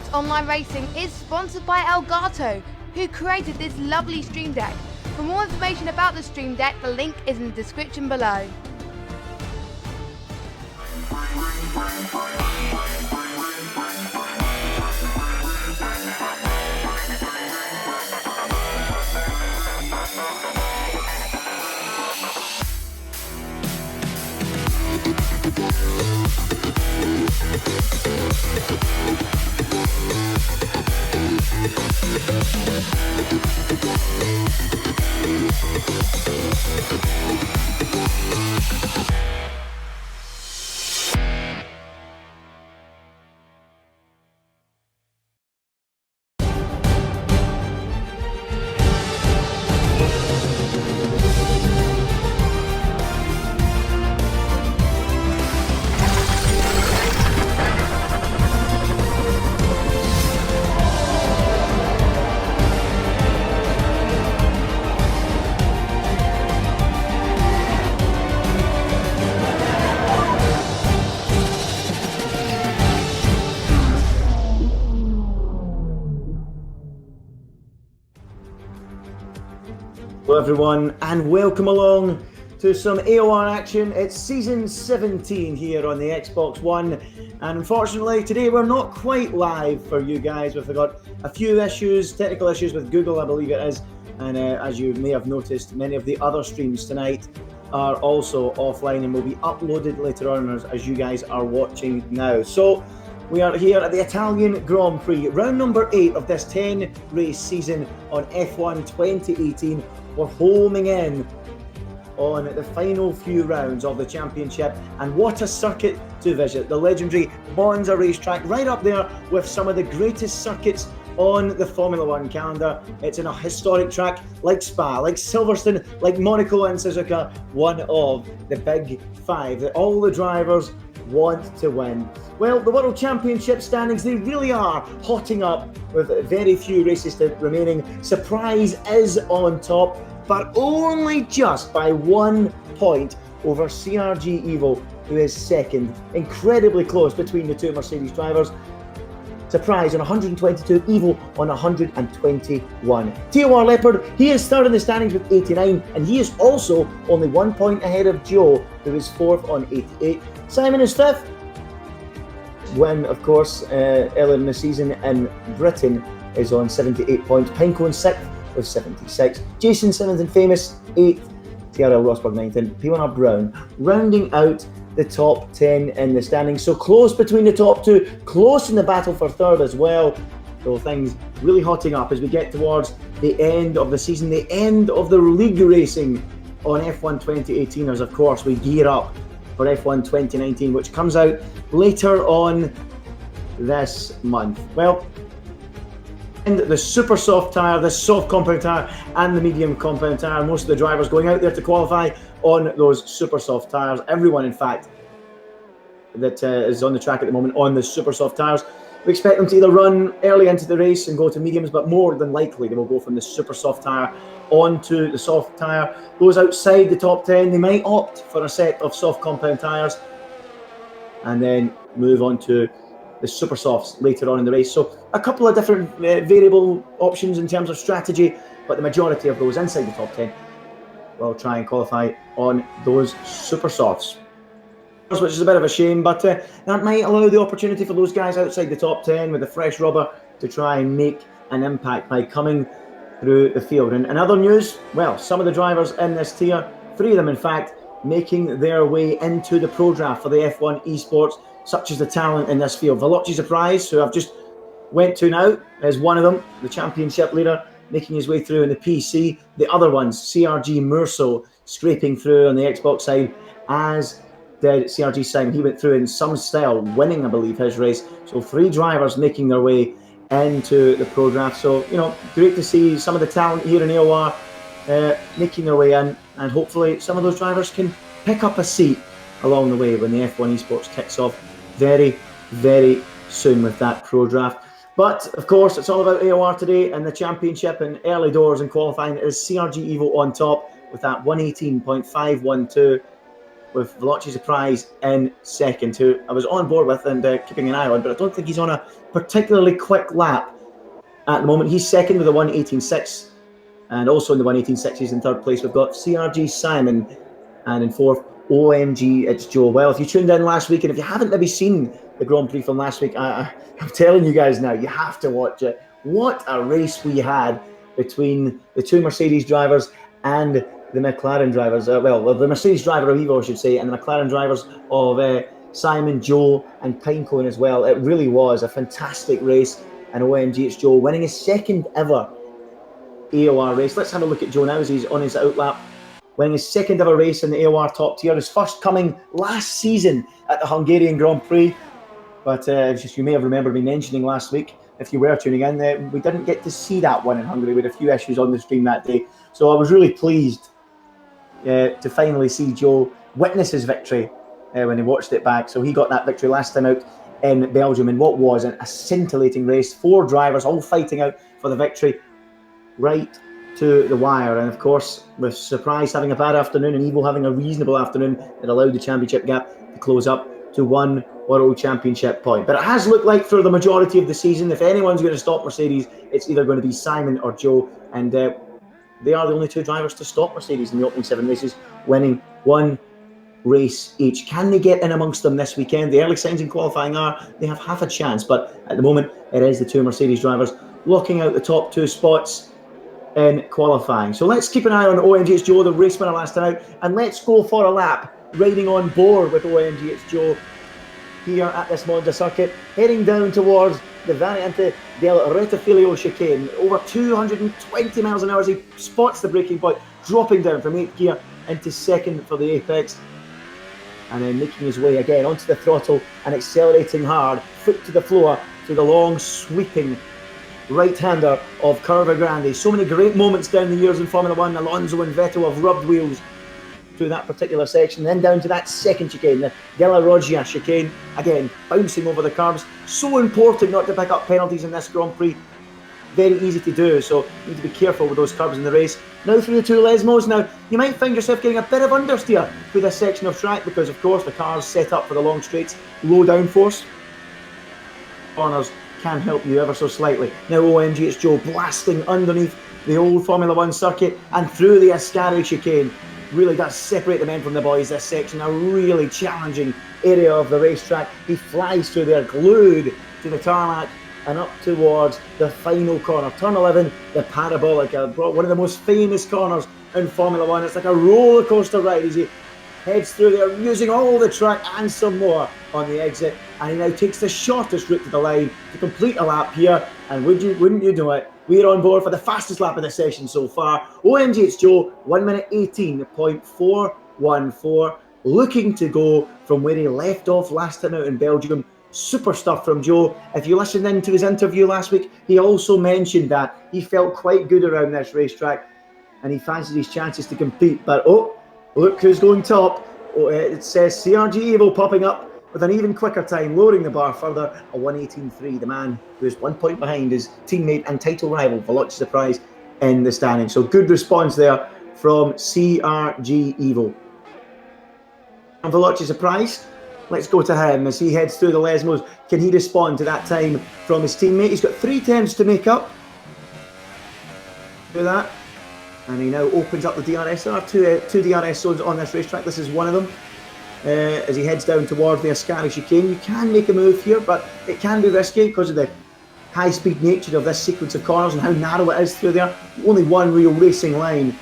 Tonight's online racing is sponsored by Elgato, who created this lovely stream deck. For more information about the stream deck, the link is in the description below. Hello everyone and welcome along to some AOR action. It's season 17 here on the Xbox One, and unfortunately today we're not quite live for you guys. We've got a few issues, technical issues with Google I believe it is, and as you may have noticed, many of the other streams tonight are also offline and will be uploaded later on as you guys are watching now. So we are here at the Italian Grand Prix, round number 8 of this 10 race season on F1 2018. We're homing in on the final few rounds of the championship, and what a circuit to visit. The legendary Monza racetrack, right up there with some of the greatest circuits on the Formula One calendar. It's in a historic track like Spa, like Silverstone, like Monaco and Suzuka, one of the big five that all the drivers want to win. Well, the World Championship standings, they really are hotting up with very few races remaining. Surprise is on top, but only just by 1 point over CRG Evo, who is second. Incredibly close between the two Mercedes drivers. Surprise on 122, Evo on 121. TOR Leopard, he is third in the standings with 89, and he is also only 1 point ahead of Joe, who is fourth on 88. Simon is fifth. When, of course, earlier in the season in Britain is on 78 points. Pinecone sixth with 76. Jason Simmons and Famous 8th. TRL Rosberg 9th. And P1R Brown rounding out the top 10 in the standings. So close between the top two, close in the battle for third as well. So things really hotting up as we get towards the end of the season, the end of the league racing on F1 2018, as of course we gear up for F1 2019, which comes out later on this month. Well, and the super soft tyre, the soft compound tyre and the medium compound tyre, most of the drivers going out there to qualify on those super soft tyres. Everyone, in fact, that is on the track at the moment on the super soft tyres. We expect them to either run early into the race and go to mediums, but more than likely they will go from the super soft tyre onto the soft tyre. Those outside the top 10, they might opt for a set of soft compound tyres and then move on to the super softs later on in the race. So a couple of different variable options in terms of strategy, but the majority of those inside the top 10 will try and qualify on those super softs, which is a bit of a shame, but that might allow the opportunity for those guys outside the top 10 with a fresh rubber to try and make an impact by coming through the field. And in other news, well, some of the drivers in this tier, 3 of them in fact, making their way into the pro draft for the F1 esports, such as the talent in this field. Veloci Surprise, who I've just went to now, is one of them, the championship leader, making his way through in the PC. The other ones, CRG Murso, scraping through on the Xbox side, as did CRG Simon. He went through in some style, winning, I believe, his race. So 3 drivers making their way into the pro draft. So, you know, great to see some of the talent here in AOR making their way in, and hopefully some of those drivers can pick up a seat along the way when the F1 esports kicks off very, very soon with that pro draft. But of course, it's all about AOR today and the championship and early doors and qualifying. It is CRG Evo on top with that 118.512. with Veloci Surprise in second, who I was on board with and keeping an eye on, but I don't think he's on a particularly quick lap at the moment. He's second with a 1:18.6, and also in the 1:18.6 he's in third place. We've got CRG Simon, and in fourth, OMG It's Joe. Well, if you tuned in last week, and if you haven't maybe seen the Grand Prix from last week, I'm telling you guys now, you have to watch it. What a race we had between the two Mercedes drivers and the McLaren drivers. The Mercedes driver of Evo, I should say, and the McLaren drivers of Simon, Joe, and Pinecone as well. It really was a fantastic race, and OMG It's Joe winning his second ever AOR race. Let's have a look at Joe now as he's on his outlap, winning his second ever race in the AOR top tier, his first coming last season at the Hungarian Grand Prix. But you may have remembered me mentioning last week, if you were tuning in, we didn't get to see that one in Hungary. We had a few issues on the stream that day. So I was really pleased to finally see Joe witness his victory when he watched it back. So he got that victory last time out in Belgium in what was a scintillating race. 4 drivers all fighting out for the victory right to the wire. And of course, with Surprise having a bad afternoon and Evo having a reasonable afternoon, it allowed the championship gap to close up to 1 World Championship point. But it has looked like for the majority of the season, if anyone's going to stop Mercedes, it's either going to be Simon or Joe. And they are the only 2 drivers to stop Mercedes in the opening 7 races, winning 1 race each. Can they get in amongst them this weekend? The early signs in qualifying are they have half a chance, but at the moment it is the 2 Mercedes drivers locking out the top 2 spots in qualifying. So let's keep an eye on OMG It's Joe, the race winner last time out, and let's go for a lap riding on board with OMG It's Joe here at this Monza circuit, heading down towards the Variante del Rettifilo chicane. Over 220 miles an hour as he spots the braking point, dropping down from 8th gear into 2nd for the apex, and then making his way again onto the throttle and accelerating hard, foot to the floor, to the long sweeping right-hander of Curva Grande. So many great moments down the years in Formula 1. Alonso and Vettel have rubbed wheels through that particular section, then down to that second chicane, the Della Roggia chicane, again bouncing over the curbs. So important not to pick up penalties in this Grand Prix. Very easy to do, so you need to be careful with those curbs in the race. Now through the 2 Lesmos. Now you might find yourself getting a bit of understeer through this section of track because of course the car's set up for the long straights, low downforce. Corners can help you ever so slightly. Now OMG It's Joe blasting underneath the old Formula 1 circuit and through the Ascari chicane. Really does separate the men from the boys, this section, a really challenging area of the racetrack. He flies through there, glued to the tarmac, and up towards the final corner. Turn 11, the Parabolica, one of the most famous corners in Formula 1. It's like a roller coaster ride as he heads through there, using all the track and some more on the exit. And he now takes the shortest route to the line to complete a lap here. And wouldn't you know it, we're on board for the fastest lap of the session so far. OMG It's Joe, 1 minute 18.414, looking to go from where he left off last time out in Belgium. Super stuff from Joe. If you listened in to his interview last week, he also mentioned that he felt quite good around this racetrack and he fancied his chances to compete. But oh, look who's going top. Oh, it says CRG Evo popping up with an even quicker time, lowering the bar further, a 1:18.3. The man who is 1 point behind his teammate and title rival, Veloci Surprise, in the standing. So good response there from CRG Evo. And Veloci Surprise, let's go to him as he heads through the Lesmos. Can he respond to that time from his teammate? He's got 3 attempts to make up. Do that. And he now opens up the DRS. There are two DRS zones on this racetrack. This is one of them. As he heads down towards the Ascari chicane. You can make a move here, but it can be risky because of the high-speed nature of this sequence of corners and how narrow it is through there. Only one real racing line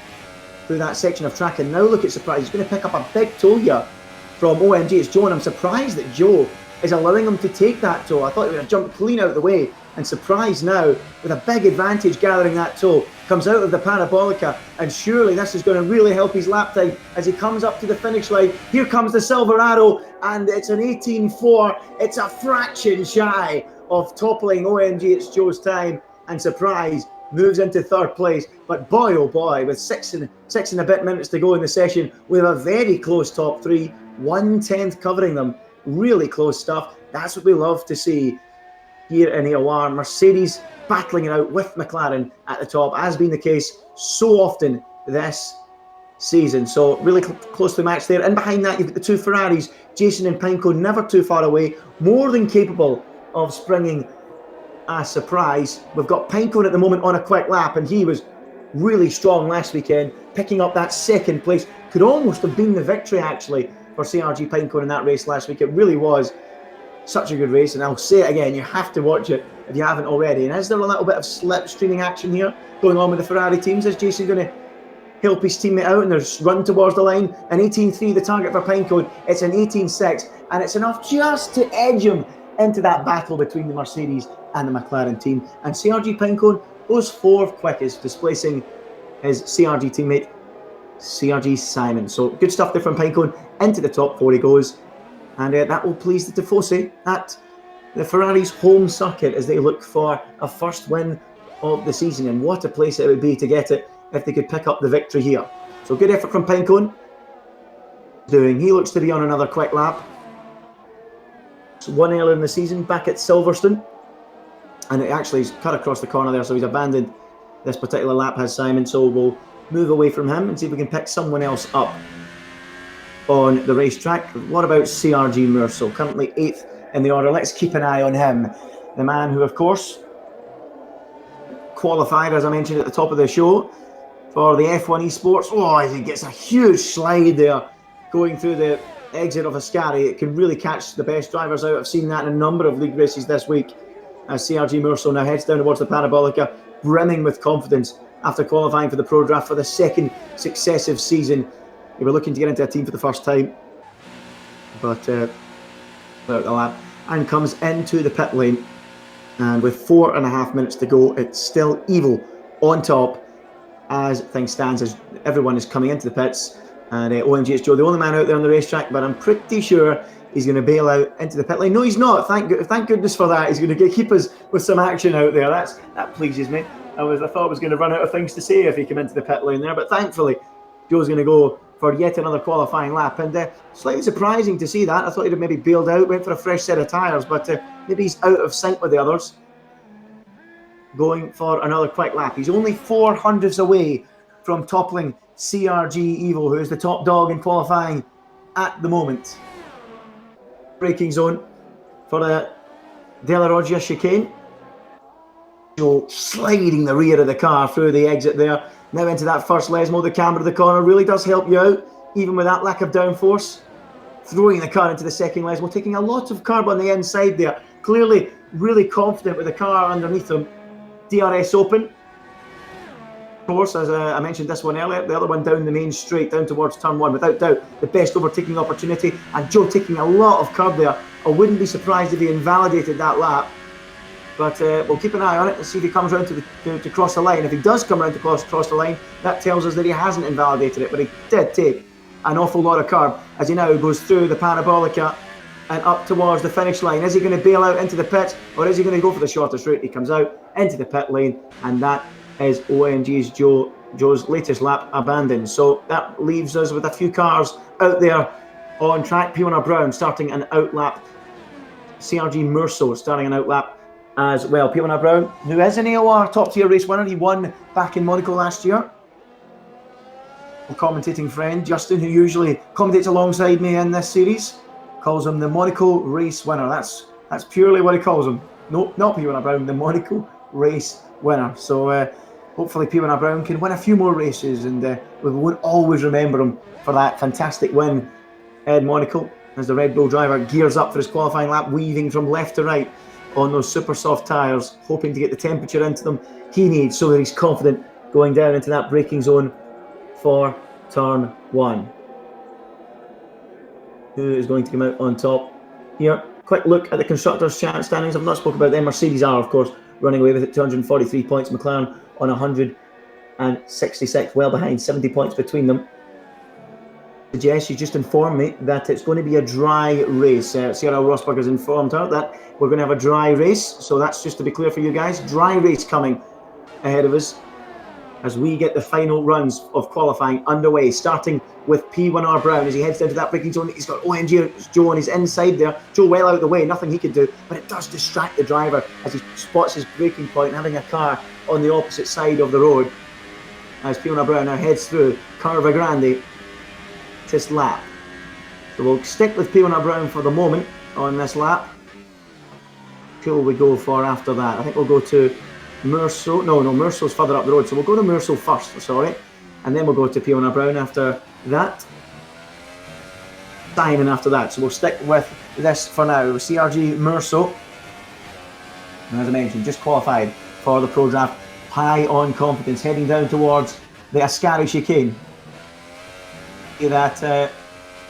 through that section of track. And now look at Surprise. He's going to pick up a big toe here from OMG It's Joe, and I'm surprised that Joe is allowing him to take that toe. I thought he would have jumped clean out of the way, and Surprise now, with a big advantage gathering that toe, comes out of the Parabolica, and surely this is going to really help his lap time as he comes up to the finish line. Here comes the Silver Arrow, and it's an 18.4. It's a fraction shy of toppling OMG It's Joe's time, and Surprise moves into 3rd place. But boy oh boy, with six and a bit minutes to go in the session, we have a very close top 3, 1/10 covering them. Really close stuff. That's what we love to see here in AOR. Mercedes battling it out with McLaren at the top, as has been the case so often this season. So really close to the match there. And behind that, you've got the two Ferraris, Jason and Pinko, never too far away, more than capable of springing a surprise. We've got Pinko at the moment on a quick lap, and he was really strong last weekend, picking up that second place. Could almost have been the victory, actually, for CRG Pinko in that race last week. It really was such a good race, and I'll say it again, you have to watch it if you haven't already. And is there a little bit of slipstreaming action here going on with the Ferrari teams? Is Jason going to help his teammate out and there's run towards the line? An 18.3 the target for Pinko. It's an 18.6, and it's enough just to edge him into that battle between the Mercedes and the McLaren team. And CRG Pinko goes fourth quickest, displacing his CRG teammate CRG Simon. So good stuff there from Pinko. Into the top four he goes, and that will please the Tifosi at the Ferrari's home circuit as they look for a first win of the season. And what a place it would be to get it if they could pick up the victory here. So good effort from Pinko. He looks to be on another quick lap. So one earlier in the season back at Silverstone, and it actually he's cut across the corner there, so he's abandoned this particular lap, has Simon. So we'll move away from him and see if we can pick someone else up on the racetrack. What about CRG Mursel, currently 8th in the order? Let's keep an eye on him. The man who, of course, qualified, as I mentioned at the top of the show, for the F1 Esports. Oh, he gets a huge slide there going through the exit of Ascari. It can really catch the best drivers out. I've seen that in a number of league races this week, as CRG Mursel now heads down towards the Parabolica, brimming with confidence after qualifying for the Pro Draft for the second successive season. They were looking to get into a team for the first time, but without the lap, and comes into the pit lane. And with 4.5 minutes to go, it's still Evil on top as things stands, as everyone is coming into the pits. And OMG, it's Joe, the only man out there on the racetrack, but I'm pretty sure he's going to bail out into the pit lane. No, he's not. Thank goodness for that. He's going to keep us with some action out there. That pleases me. I thought I was going to run out of things to say if he came into the pit lane there, but thankfully Joe's going to go for yet another qualifying lap. And slightly surprising to see that. I thought he'd have maybe bailed out, went for a fresh set of tyres, but maybe he's out of sync with the others. Going for another quick lap. He's only 400ths away from toppling CRG Evo, who is the top dog in qualifying at the moment. Braking zone for the Della Roggia chicane. Joe sliding the rear of the car through the exit there. Now into that first Lesmo. The camber of the corner really does help you out, even with that lack of downforce. Throwing the car into the second Lesmo, taking a lot of curb on the inside there. Clearly really confident with the car underneath him. DRS open. Of course, as I mentioned this one earlier, the other one down the main straight, down towards turn one. Without doubt, the best overtaking opportunity. And Joe taking a lot of curb there. I wouldn't be surprised if he invalidated that lap. But we'll keep an eye on it and see if he comes around to cross the line. If he does come around to cross the line, that tells us that he hasn't invalidated it. But he did take an awful lot of curb as he now goes through the Parabolica and up towards the finish line. Is he going to bail out into the pits, or is he going to go for the shortest route? He comes out into the pit lane, and that is OMG's Joe's latest lap abandoned. So that leaves us with a few cars out there on track. P1R Brown starting an outlap. CRG Mursel starting an outlap as well. P1R Brown, who is an AOR top tier race winner. He won back in Monaco last year. A commentating friend, Justin, who usually commentates alongside me in this series, calls him the Monaco race winner. That's purely what he calls him. No, not P1R Brown, the Monaco race winner. So hopefully P1R Brown can win a few more races, and we won't always remember him for that fantastic win in Monaco as the Red Bull driver gears up for his qualifying lap, weaving from left to right on those super soft tyres, hoping to get the temperature into them he needs so that he's confident going down into that braking zone for turn one. Who is going to come out on top here? Quick look at the constructors' standings. I've not spoken about them. Mercedes are, of course, running away with it, 243 points. McLaren on 166, well behind, 70 points between them. Jess, you just informed me that it's going to be a dry race. Sierra Rosberg has informed her that we're going to have a dry race. So that's just to be clear for you guys. Dry race coming ahead of us as we get the final runs of qualifying underway, starting with P1R Brown as he heads down to that braking zone. He's got OMG Joe on his inside there. Joe well out of the way, nothing he could do, but it does distract the driver as he spots his braking point, having a car on the opposite side of the road. as Fiona Brown now heads through Curva Grande this lap. So we'll stick with Fiona Brown for the moment on this lap. Who will we go for after that? I think we'll go to Merceau. No, Merceau's further up the road, so we'll go to Merceau first, sorry. And then we'll go to Fiona Brown after that. Simon after that. So we'll stick with this for now. CRG Merceau, and as I mentioned, just qualified for the Pro Draft. High on confidence, heading down towards the Ascari chicane. That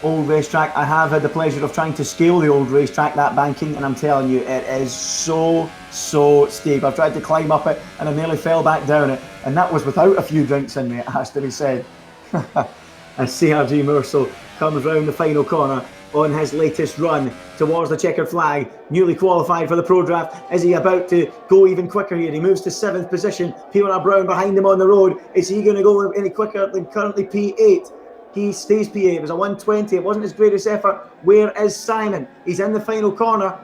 old racetrack. I have had the pleasure of trying to scale the old racetrack, that banking, and I'm telling you, it is so steep. I've tried to climb up it and I nearly fell back down it, and that was without a few drinks in me, it has to be said. As CRG Merceau comes round the final corner on his latest run towards the checkered flag, newly qualified for the Pro Draft. Is he about to go even quicker here? He moves to 7th position. Fiona Brown behind him on the road. Is he going to go any quicker than currently P8? He stays P8. It was a 120. It wasn't his greatest effort. Where is Simon? He's in the final corner.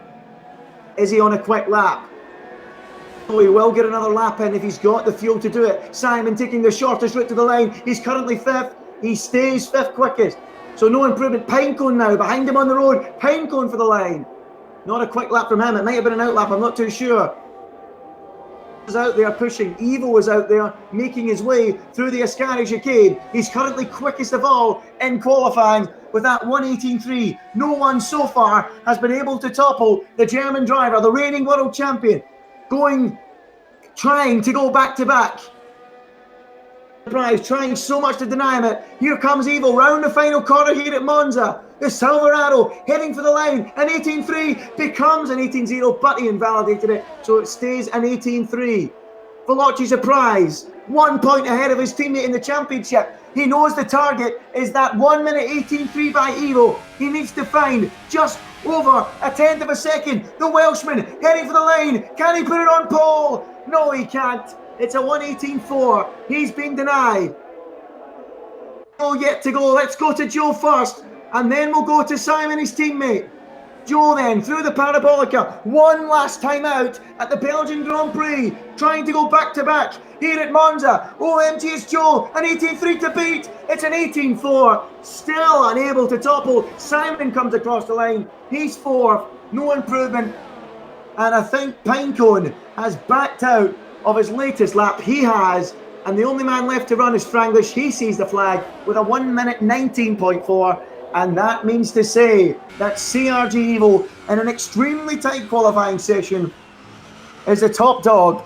Is he on a quick lap? Oh, he will get another lap in if he's got the fuel to do it. Simon taking the shortest route to the line. He's currently 5th. He stays 5th quickest. So no improvement. Pinecone now behind him on the road. Pinecone for the line. Not a quick lap from him. It might have been an outlap. I'm not too sure. Was out there pushing. Evo was out there making his way through the Ascari chicane. He's currently quickest of all in qualifying with that 1:18.3. No one so far has been able to topple the German driver, the reigning world champion, trying to go back to back. Surprise, trying so much to deny him it. Here comes Evo round the final corner here at Monza. The Silver Arrow heading for the line. An 18.3 becomes an 18.0, but he invalidated it, so it stays an 18.3. Veloci surprise, 1 point ahead of his teammate in the championship. He knows the target is that 1 minute 18.3 by Evo. He needs to find just over a tenth of a second. The Welshman heading for the lane. Can he put it on pole? No, he can't. It's a 1:18.4. He's been denied. Oh, yet to go. Let's go to Joe first, and then we'll go to Simon, his teammate. Joe then through the Parabolica. One last time out at the Belgian Grand Prix, trying to go back to back here at Monza. OMG, it's Joe. An 18.3 to beat. It's an 18.4. Still unable to topple. Simon comes across the line. He's 4th. No improvement. And I think Pinecone has backed out of his latest lap. He has, and the only man left to run is Franglish. He sees the flag with a 1 minute 19.4, and that means to say that CRG Evo in an extremely tight qualifying session is the top dog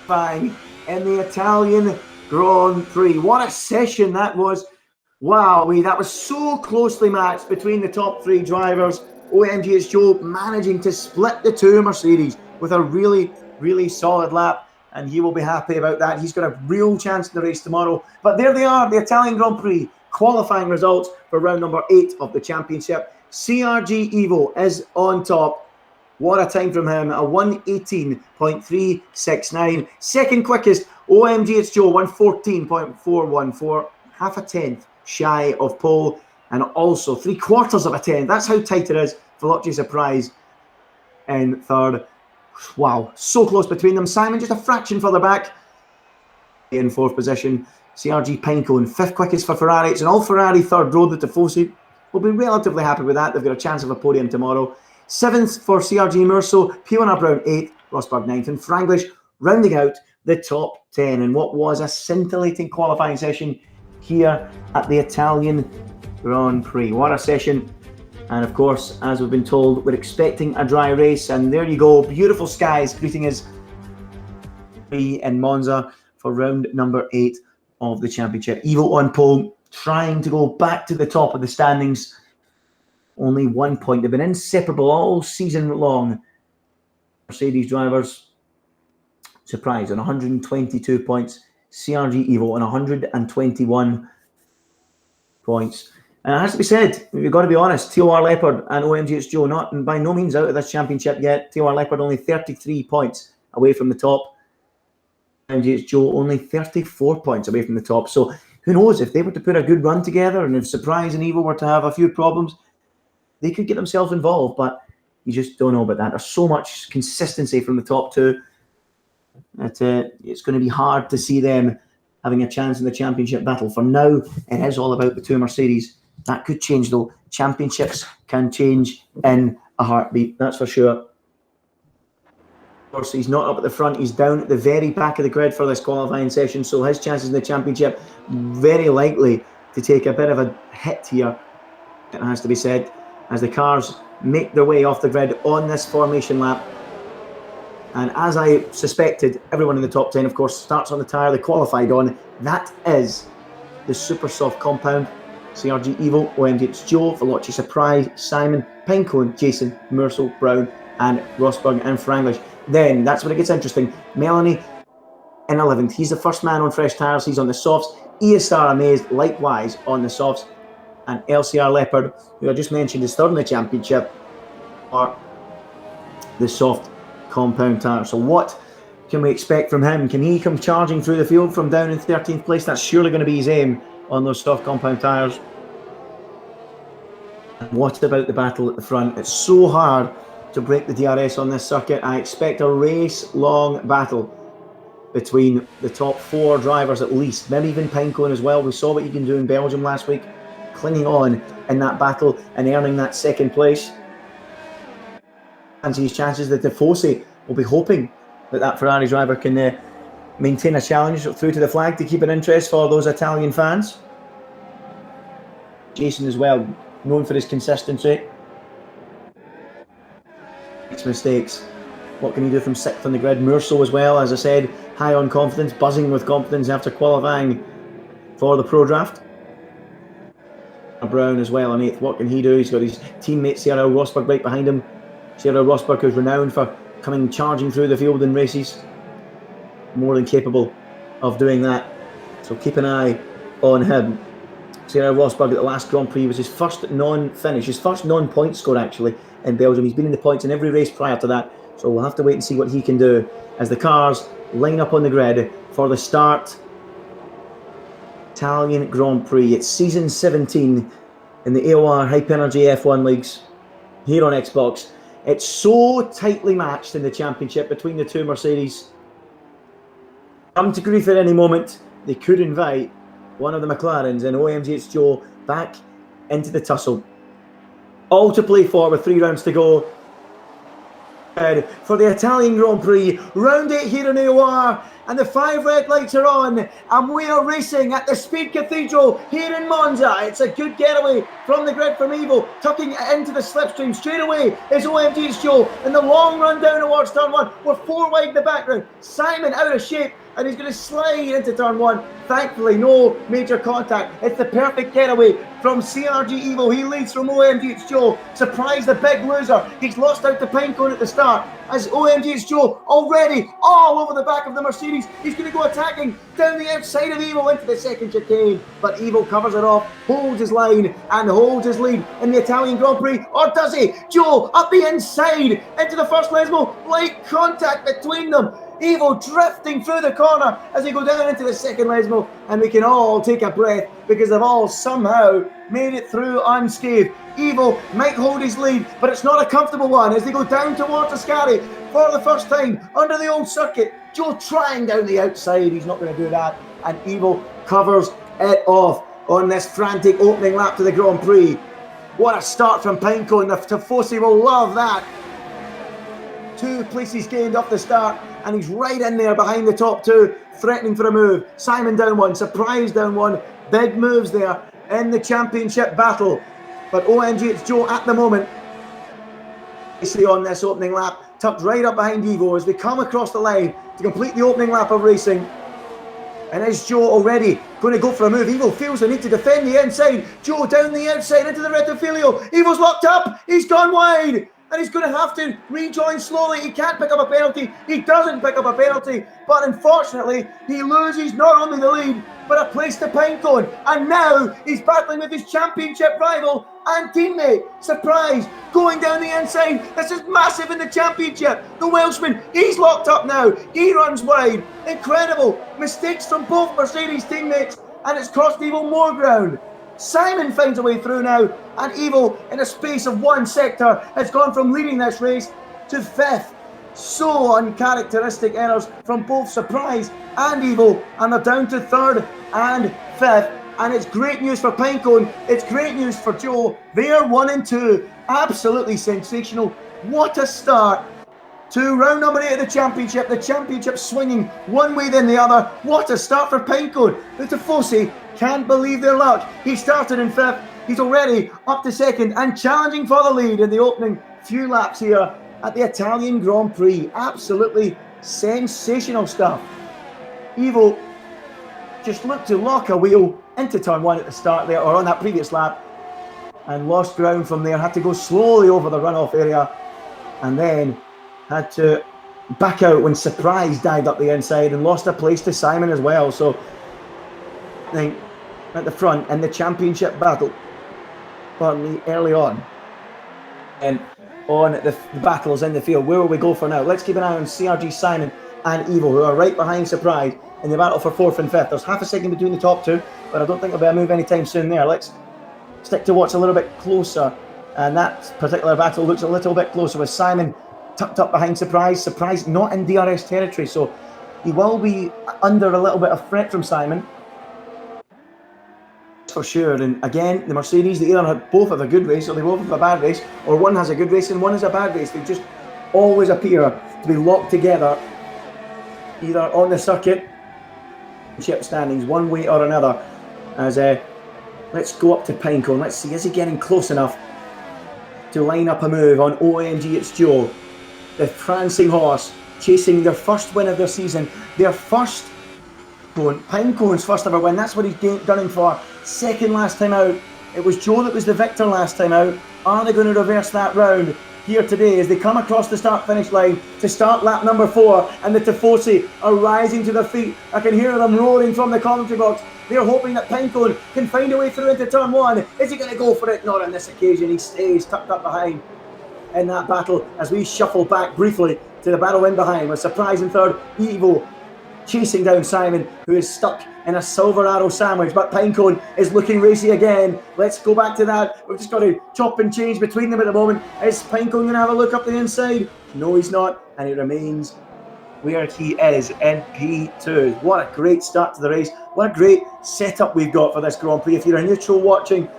in the Italian Grand Prix. What a session that was. Wow, that was so closely matched between the top 3 drivers. OMG, it's Joe managing to split the 2 Mercedes with a really solid lap, and he will be happy about that. He's got a real chance in the race tomorrow. But there they are, the Italian Grand Prix qualifying results for round number 8 of the championship. CRG Evo is on top. What a time from him, a 1:18.369. Second quickest, OMG it's Joe, 1:14.414, half a tenth shy of pole, and also 3/4 of a tenth. That's how tight it is. Veloci surprise in 3rd. Wow, so close between them. Simon just a fraction further back in 4th position. CRG Pinecone 5th quickest for Ferrari. It's an all Ferrari 3rd road that Tifosi will be relatively happy with that. They've got a chance of a podium tomorrow. 7th for CRG Merceau, Fiona Brown 8th, Rosberg 9th, and Franglish rounding out the top 10 in what was a scintillating qualifying session here at the Italian Grand Prix. What a session. And of course, as we've been told, we're expecting a dry race. And there you go, beautiful skies greeting us in Monza for round number 8 of the championship. Evo on pole, trying to go back to the top of the standings. Only 1 point. They've been inseparable all season long. Mercedes drivers, surprise, on 122 points. CRG Evo on 121 points. And it has to be said, we've got to be honest, TOR Leopard and OMG it's Joe not by no means out of this championship yet. TOR Leopard only 33 points away from the top. OMG it's Joe only 34 points away from the top. So who knows, if they were to put a good run together and if Surprise and Evo were to have a few problems, they could get themselves involved, but you just don't know about that. There's so much consistency from the top 2 that it's going to be hard to see them having a chance in the championship battle. For now, it is all about the two Mercedes. That could change though. Championships can change in a heartbeat, that's for sure. Of course, he's not up at the front, he's down at the very back of the grid for this qualifying session, so his chances in the championship very likely to take a bit of a hit here, it has to be said, as the cars make their way off the grid on this formation lap. And as I suspected, everyone in the top 10, of course, starts on the tyre they qualified on. That is the super soft compound. CRG Evo, OMG It's Joe, Veloci Surprise, Simon, Pinecone, Jason, Mersel, Brown, and Rosberg and Franglish. Then, that's when it gets interesting. Melanie in 11th. He's the first man on fresh tyres. He's on the softs. ESR Amazed, likewise, on the softs. And LCR Leopard, who I just mentioned, is third in the championship, are the soft compound tyre. So what can we expect from him? Can he come charging through the field from down in 13th place? That's surely going to be his aim on those soft compound tyres. And what about the battle at the front? It's so hard to break the DRS on this circuit. I expect a race-long battle between the top 4 drivers at least, maybe even Pinecone as well. We saw what you can do in Belgium last week, clinging on in that battle and earning that second place. And his chances that Tifosi will be hoping that that Ferrari driver can maintain a challenge through to the flag to keep an interest for those Italian fans. Jason as well, known for his consistency. Makes mistakes. What can he do from 6th on the grid? Mersel as well, as I said, high on confidence, buzzing with confidence after qualifying for the Pro Draft. Brown as well on 8th. What can he do? He's got his teammate Cyril Rosberg right behind him. Cyril Rosberg is renowned for coming charging through the field in races. More than capable of doing that. So keep an eye on him. Cyril Rosberg at the last Grand Prix was his first non-finish, his first non-point score actually in Belgium. He's been in the points in every race prior to that. So we'll have to wait and see what he can do as the cars line up on the grid for the start. Italian Grand Prix. It's season 17 in the AOR Hype Energy F1 leagues here on Xbox. It's so tightly matched in the championship between the two Mercedes. Come to grief at any moment. They could invite one of the McLarens and OMG It's Joe back into the tussle. All to play for with 3 rounds to go. For the Italian Grand Prix, round 8 here in AOR, and the 5 red lights are on, and we are racing at the Speed Cathedral here in Monza. It's a good getaway from the grid from Evo, tucking it into the slipstream. Straight away is OMG It's Joe, and the long run down towards turn 1. We're 4 wide in the background. Simon out of shape, and he's going to slide into turn 1. Thankfully, no major contact. It's the perfect getaway from CRG Evo. He leads from OMG It's Joe. Surprise the big loser. He's lost out to Pinecone at the start, as OMG It's Joe already all over the back of the Mercedes. He's going to go attacking down the outside of Evo into the second chicane, but Evo covers it off, holds his line and holds his lead in the Italian Grand Prix. Or does he? Joe up the inside into the first Lesmo. Light contact between them. Evo drifting through the corner as they go down into the second Lesmo, and we can all take a breath because they've all somehow made it through unscathed. Evo might hold his lead, but it's not a comfortable one as they go down towards Ascari for the first time under the old circuit. Joe trying down the outside, he's not going to do that, and Evo covers it off on this frantic opening lap to the Grand Prix. What a start from Pinecone. The Tifosi will love that. 2 places gained off the start, and he's right in there behind the top 2, threatening for a move. Simon down 1, Surprise down 1. Big moves there in the championship battle. But OMG It's Joe at the moment, basically on this opening lap, tucked right up behind Evo as they come across the line to complete the opening lap of racing. And is Joe already going to go for a move? Evo feels the need to defend the inside. Joe down the outside into the Rettifilio. Evo's locked up. He's gone wide. And he's going to have to rejoin slowly. He can't pick up a penalty. He doesn't pick up a penalty. But unfortunately, he loses not only the lead, but a place to Pinecone. And now he's battling with his championship rival and teammate. Surprise, going down the inside. This is massive in the championship. The Welshman, he's locked up now. He runs wide. Incredible. Mistakes from both Mercedes teammates, and it's cost Evo more ground. Simon finds a way through now, and Evo, in a space of 1 sector, has gone from leading this race to 5th. So uncharacteristic errors from both Surprise and Evil, and they're down to 3rd and 5th. And it's great news for Pinecone, it's great news for Joe. They are 1 and 2, absolutely sensational. What a start to round number 8 of the championship swinging one way then the other. What a start for Pinecone. The Tifosi can't believe their luck. He started in 5th, he's already up to 2nd and challenging for the lead in the opening few laps here at the Italian Grand Prix. Absolutely sensational stuff. Evo just looked to lock a wheel into turn 1 at the start there, or on that previous lap, and lost ground from there. Had to go slowly over the runoff area, and then had to back out when Surprise dived up the inside and lost a place to Simon as well. So I think at the front in the championship battle, pardon me, early on, and on the battles in the field. Where will we go for now? Let's keep an eye on CRG, Simon and Evo, who are right behind Surprise in the battle for 4th and 5th. There's half a second between the top two, but I don't think there'll be a move anytime soon there. Let's stick to what's a little bit closer, and that particular battle looks a little bit closer with Simon tucked up behind Surprise. Surprise not in DRS territory, so he will be under a little bit of threat from Simon, for sure. And again, the Mercedes, they either both have a good race or they both have a bad race, or one has a good race and one has a bad race. They just always appear to be locked together, either on the circuit chip standings one way or another. As let's go up to Pinecone. Let's see, is he getting close enough to line up a move on OMG It's Joe, the prancing horse, chasing their first win of their season, their first Pinecone's first ever win. That's what he's gunning for. 2nd last time out. It was Joe that was the victor last time out. Are they going to reverse that round here today as they come across the start-finish line to start lap number 4, and the Tifosi are rising to their feet. I can hear them roaring from the commentary box. They're hoping that Pinecone can find a way through into turn 1. Is he going to go for it? Not on this occasion. He stays tucked up behind in that battle as we shuffle back briefly to the battle in behind with Surprise in 3rd, Evo chasing down Simon, who is stuck in a silver arrow sandwich, but Pinecone is looking racy again. Let's go back to that. We've just got to chop and change between them at the moment. Is Pinecone going to have a look up the inside? No, he's not, and he remains where he is in P2. What a great start to the race. What a great setup we've got for this Grand Prix. If you're a neutral watching,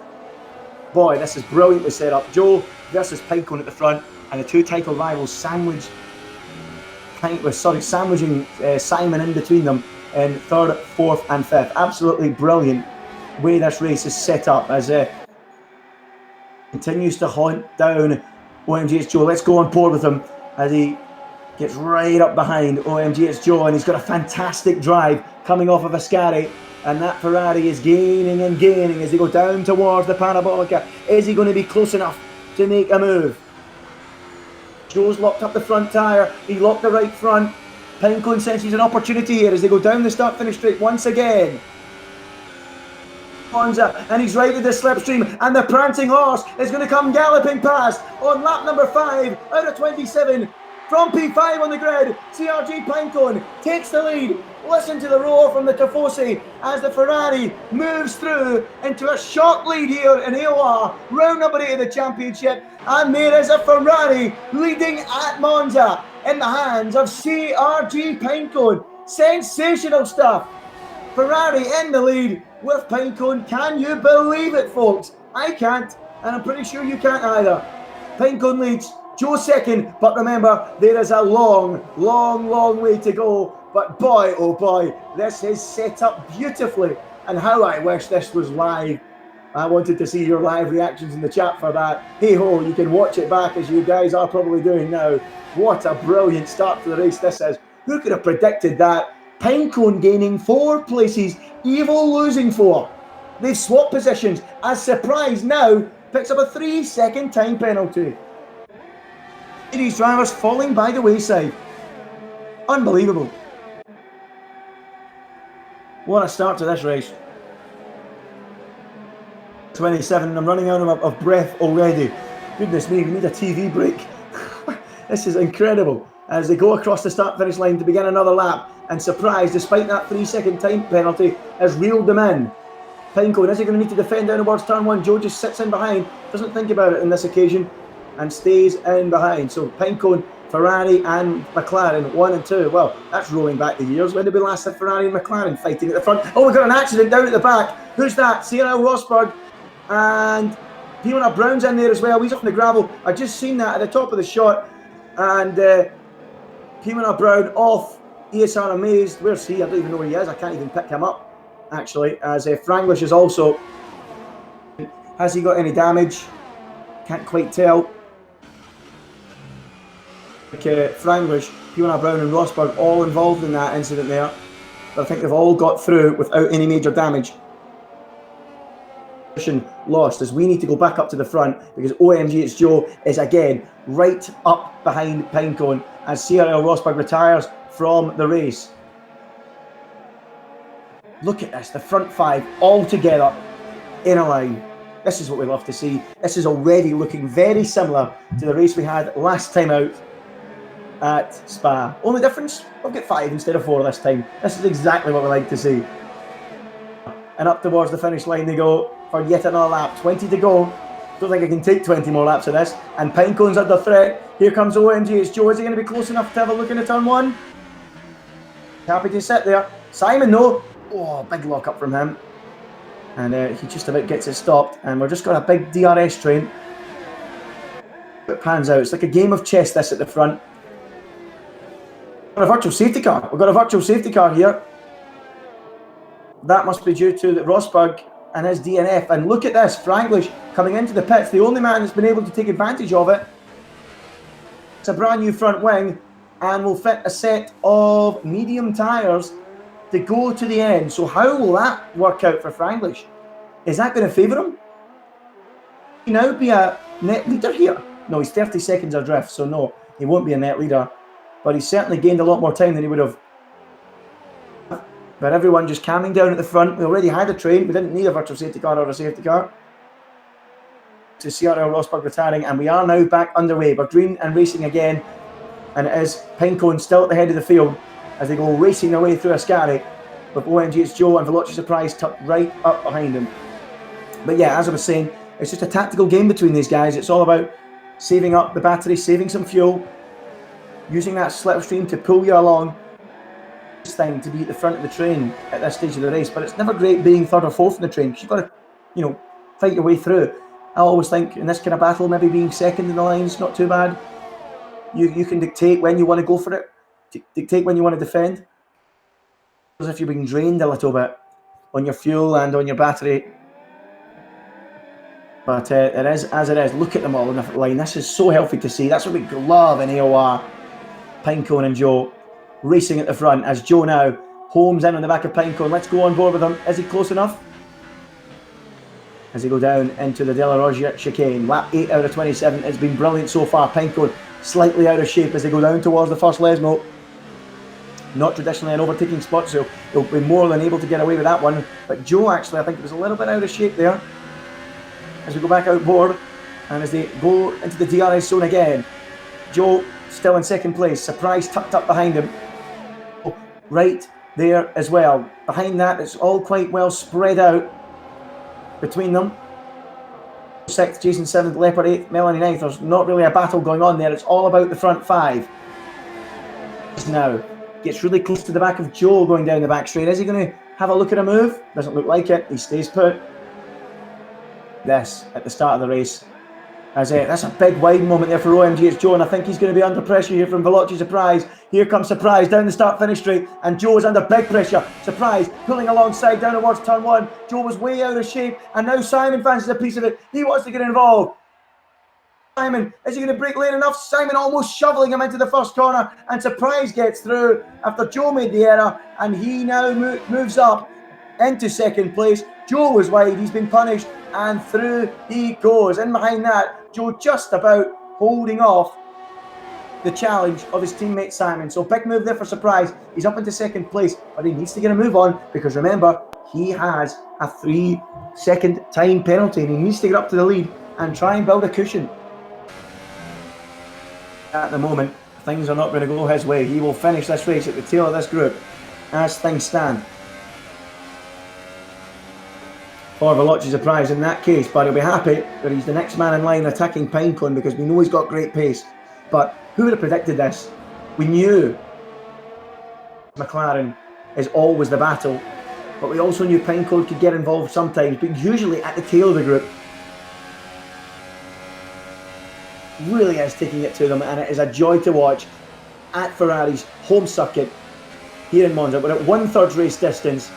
boy, this is brilliantly set up. Joe versus Pinecone at the front, and the two title rivals sandwicing Simon in between them in 3rd, 4th and 5th. Absolutely brilliant way this race is set up as continues to hunt down OMG It's Joe. Let's go on board with him as he gets right up behind OMG It's Joe, and he's got a fantastic drive coming off of Ascari, and that Ferrari is gaining and gaining as they go down towards the Parabolica. Is he going to be close enough to make a move? Joe's locked up the front tyre, he locked the right front. Pinecone senses an opportunity here as they go down the start-finish straight once again. Monza, and he's right at the slipstream, and the prancing horse is going to come galloping past on lap number 5 out of 27. From P5 on the grid, CRG Pinecone takes the lead. Listen to the roar from the Tifosi as the Ferrari moves through into a short lead here in AOR, round number 8 of the championship. And there is a Ferrari leading at Monza in the hands of CRG Pinecone. Sensational stuff. Ferrari in the lead with Pinecone. Can you believe it, folks? I can't, and I'm pretty sure you can't either. Pinecone leads, Joe 2nd, but remember, there is a long way to go. But boy, oh boy, this is set up beautifully, and how I wish this was live. I wanted to see your live reactions in the chat for that. Hey ho, you can watch it back as you guys are probably doing now. What a brilliant start to the race this is. Who could have predicted that? Pinecone gaining 4 places, Evo losing 4. They've swapped positions as Surprise now picks up a 3-second time penalty. These drivers falling by the wayside. Unbelievable. What a start to this race. 27, I'm running out of breath already. Goodness me, we need a TV break. This is incredible. As they go across the start-finish line to begin another lap, and Surprise, despite that 3-second time penalty, has reeled them in. Pinecone, is he going to need to defend down towards turn 1? Joe just sits in behind, doesn't think about it on this occasion, and stays in behind. So Pinecone Ferrari and McLaren, 1 and 2. Well, that's rolling back the years. When did we last have Ferrari and McLaren fighting at the front? Oh, we've got an accident down at the back. Who's that? CRL Rosberg and Fiona Brown's in there as well. He's up on the gravel. I just seen that at the top of the shot. And Fiona Brown off ESR Amazed. Where's he? I don't even know where he is. I can't even pick him up, actually. As Franglish is also... Has he got any damage? Can't quite tell. Franglish, Fiona Brown and Rosberg all involved in that incident there. But I think they've all got through without any major damage. Lost as we need to go back up to the front because OMG It's Joe is again right up behind Pinecone as CRL Rosberg retires from the race. Look at this, the front five all together in a line. This is what we love to see. This is already looking very similar to the race we had last time out at Spa. Only difference, we'll get 5 instead of 4 this time. This is exactly what we like to see. And up towards the finish line they go for yet another lap. 20 to go. Don't think I can take 20 more laps of this. And Pinecone's under threat. Here comes OMG It's Joe. Is he going to be close enough to have a look into turn 1? Happy to sit there. Simon, no. Oh, big lock up from him. And he just about gets it stopped. And we've just got a big DRS train. It pans out. It's like a game of chess, this at the front. We've got a virtual safety car. We've got a virtual safety car here. That must be due to Rosberg and his DNF. And look at this, Franglish coming into the pits. The only man that's been able to take advantage of it. It's a brand new front wing and will fit a set of medium tyres to go to the end. So how will that work out for Franglish? Is that going to favour him? Will he now be a net leader here? No, he's 30 seconds adrift, so no, he won't be a net leader. But he's certainly gained a lot more time than he would have. But everyone just calming down at the front. We already had a train. We didn't need a virtual safety car or a safety car. To CRL Rosberg retiring, and we are now back underway. We're green and racing again. And it is Pinecone still at the head of the field as they go racing their way through Ascari with OMG It's Joe and Veloci Surprise tucked right up behind him. But yeah, as I was saying, it's just a tactical game between these guys. It's all about saving up the battery, saving some fuel, using that slipstream to pull you along. This thing to be at the front of the train at this stage of the race, but it's never great being third or fourth in the train because you've got to, you know, fight your way through. I always think in this kind of battle, maybe being second in the line is not too bad. You can dictate when you want to go for it, dictate when you want to defend. As if you're being drained a little bit on your fuel and on your battery. But it is as it is. Look at them all in the line. This is so healthy to see. That's what we love in AOR. Pinecone and Joe racing at the front as Joe now homes in on the back of Pinecone. Let's go on board with him. Is he close enough? As they go down into the De La Roggia chicane. Lap 8 out of 27. It's been brilliant so far. Pinecone slightly out of shape as they go down towards the first Lesmo. Not traditionally an overtaking spot, so he'll be more than able to get away with that one. But Joe actually, I think, was a little bit out of shape there. As we go back outboard and as they go into the DRS zone again. Joe still in second place. Surprise tucked up behind him. Right there as well. Behind that, it's all quite well spread out between them. 6th, Jason 7th, Leopard 8th, Melanie 9th. There's not really a battle going on there. It's all about the front 5. Now, gets really close to the back of Joe going down the back straight. Is he going to have a look at a move? Doesn't look like it. He stays put. This at the start of the race. As that's a big wide moment there for OMG It's Joe, and I think he's going to be under pressure here from Veloci Surprise. Here comes Surprise down the start-finish straight, and Joe is under big pressure. Surprise pulling alongside down towards turn 1. Joe was way out of shape, and now Simon fancies a piece of it. He wants to get involved. Simon, is he going to break lane enough? Simon almost shoveling him into the first corner, and Surprise gets through after Joe made the error, and he now moves up into second place. Joe was wide, he's been punished, and through he goes. In behind that, Joe just about holding off the challenge of his teammate Simon. So big move there for Surprise. He's up into second place, but he needs to get a move on because remember, he has a 3-second time penalty and he needs to get up to the lead and try and build a cushion. At the moment, things are not going to go his way. He will finish this race at the tail of this group as things stand. For Veloci Surprise in that case, but he'll be happy that he's the next man in line attacking Pinecone because we know he's got great pace. But Who would have predicted this? We knew McLaren is always the battle, but we also knew Pinecone could get involved sometimes, but usually at the tail of the group. Really is taking it to them, and it is a joy to watch at Ferrari's home circuit here in Monza. We're at 1/3 race distance.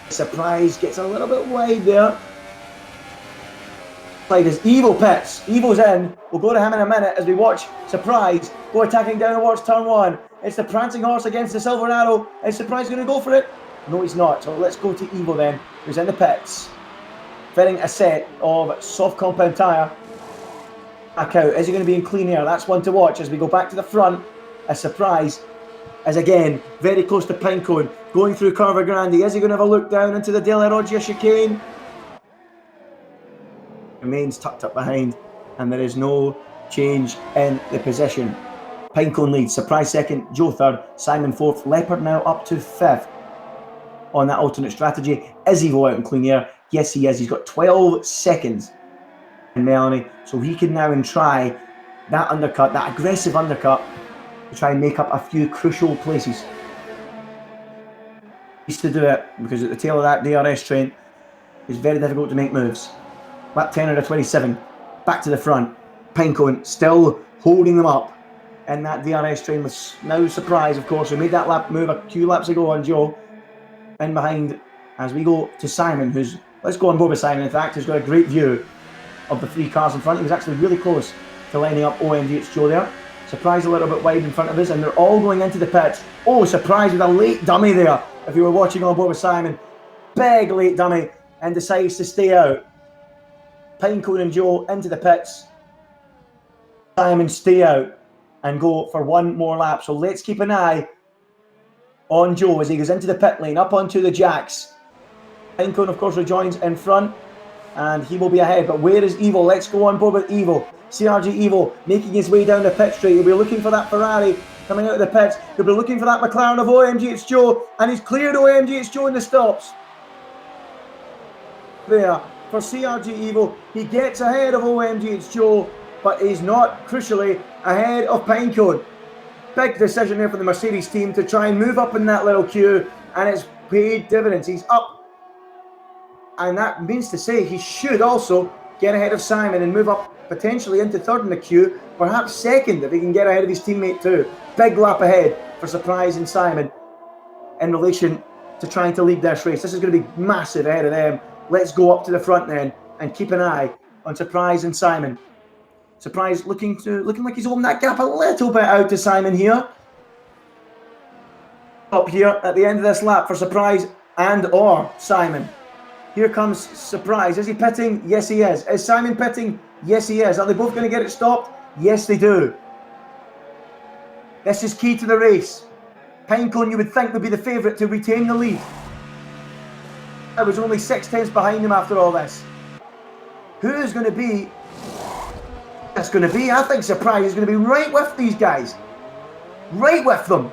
Surprise gets a little bit wide there. Like as Evo pits. Evo's in. We'll go to him in a minute as we watch Surprise go attacking down towards turn 1. It's the prancing horse against the silver arrow. Is Surprise going to go for it? No, he's not. So let's go to Evo then, who's in the pits, fitting a set of soft compound tyre. Back out. Is he going to be in clean air? That's one to watch as we go back to the front. A Surprise is again very close to Pinecone, going through Curva Grande. Is he going to have a look down into the Della Roggia chicane? Remains tucked up behind, and there is no change in the position. Pinecone leads, Surprise second, Joe third, Simon fourth, Leopard now up to fifth on that alternate strategy. Is Evo out in clean air? Yes, he is. He's got 12 seconds in Melanie, so he can now try that undercut, that aggressive undercut, to try and make up a few crucial places. He needs to do it because at the tail of that DRS train, it's very difficult to make moves. Lap 10 out of 27, back to the front. Pinecone still holding them up in that DRS train with now Surprise, of course, who made that lap move a few laps ago on Joe. In behind as we go to Simon, who's, let's go on board with Simon, in fact, who's got a great view of the 3 cars in front. He was actually really close to lining up OMG, it's Joe there. Surprise a little bit wide in front of us, and they're all going into the pits. Oh, Surprise with a late dummy there, if you were watching on board with Simon. Big late dummy, and decides to stay out. Pinecone and Joe into the pits. Simon stay out and go for one more lap. So let's keep an eye on Joe as he goes into the pit lane, up onto the jacks. Pinecone, of course, rejoins in front, and he will be ahead. But where is Evo? Let's go on board with Evo. CRG Evo making his way down the pit straight. He'll be looking for that Ferrari coming out of the pits. He'll be looking for that McLaren of OMG, it's Joe, and he's cleared OMG, it's Joe in the stops. There. For CRG Evo, he gets ahead of OMG, it's Joe, but he's not, crucially, ahead of Pinecone. Big decision there for the Mercedes team to try and move up in that little queue, and it's paid dividends. He's up, and that means to say he should also get ahead of Simon and move up potentially into third in the queue, perhaps second if he can get ahead of his teammate too. Big lap ahead for Surprise and Simon in relation to trying to lead this race. This is going to be massive ahead of them. Let's go up to the front then and keep an eye on Surprise and Simon. Surprise looking like he's holding that gap a little bit out to Simon here. Up here at the end of this lap for Surprise and or Simon. Here comes Surprise. Is he pitting? Yes, he is. Is Simon pitting? Yes, he is. Are they both going to get it stopped? Yes, they do. This is key to the race. Pinecone, you would think, would be the favourite to retain the lead. I was only 6 tenths behind him after all this. Who is going to be? That's going to be, I think Surprise is going to be right with these guys. Right with them.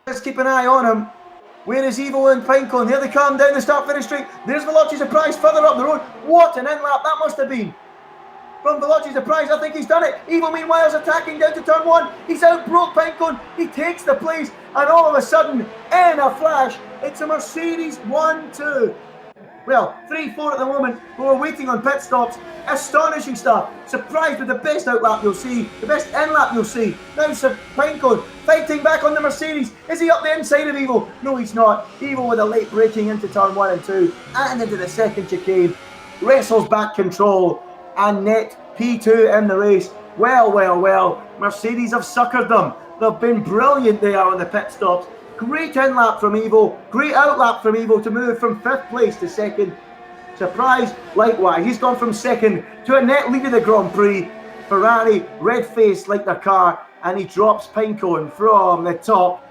Let's keep an eye on him. Where is Evo and Pinecone? Here they come down the start-finish straight. There's Veloci Surprise further up the road. What an in-lap that must have been. From Veloci Surprise, I think he's done it. Evo, meanwhile, is attacking down to turn 1. He's outbroke Pinecone. He takes the place, and all of a sudden, in a flash, it's a Mercedes 1-2. Well, 3-4 at the moment, who are waiting on pit stops. Astonishing stuff. Surprise with the best outlap you'll see, the best in-lap you'll see. Now Pinecone fighting back on the Mercedes. Is he up the inside of Evo? No, he's not. Evo with a late braking into turn 1 and 2 and into the second chicane. Wrestles back control and net P2 in the race. Well, well, well. Mercedes have suckered them. They've been brilliant there on the pit stops. Great in-lap from Evo, great outlap from Evo to move from 5th place to 2nd. Surprise, likewise, he's gone from 2nd to a net lead of the Grand Prix. Ferrari, red-faced like their car, and he drops Pinecone from the top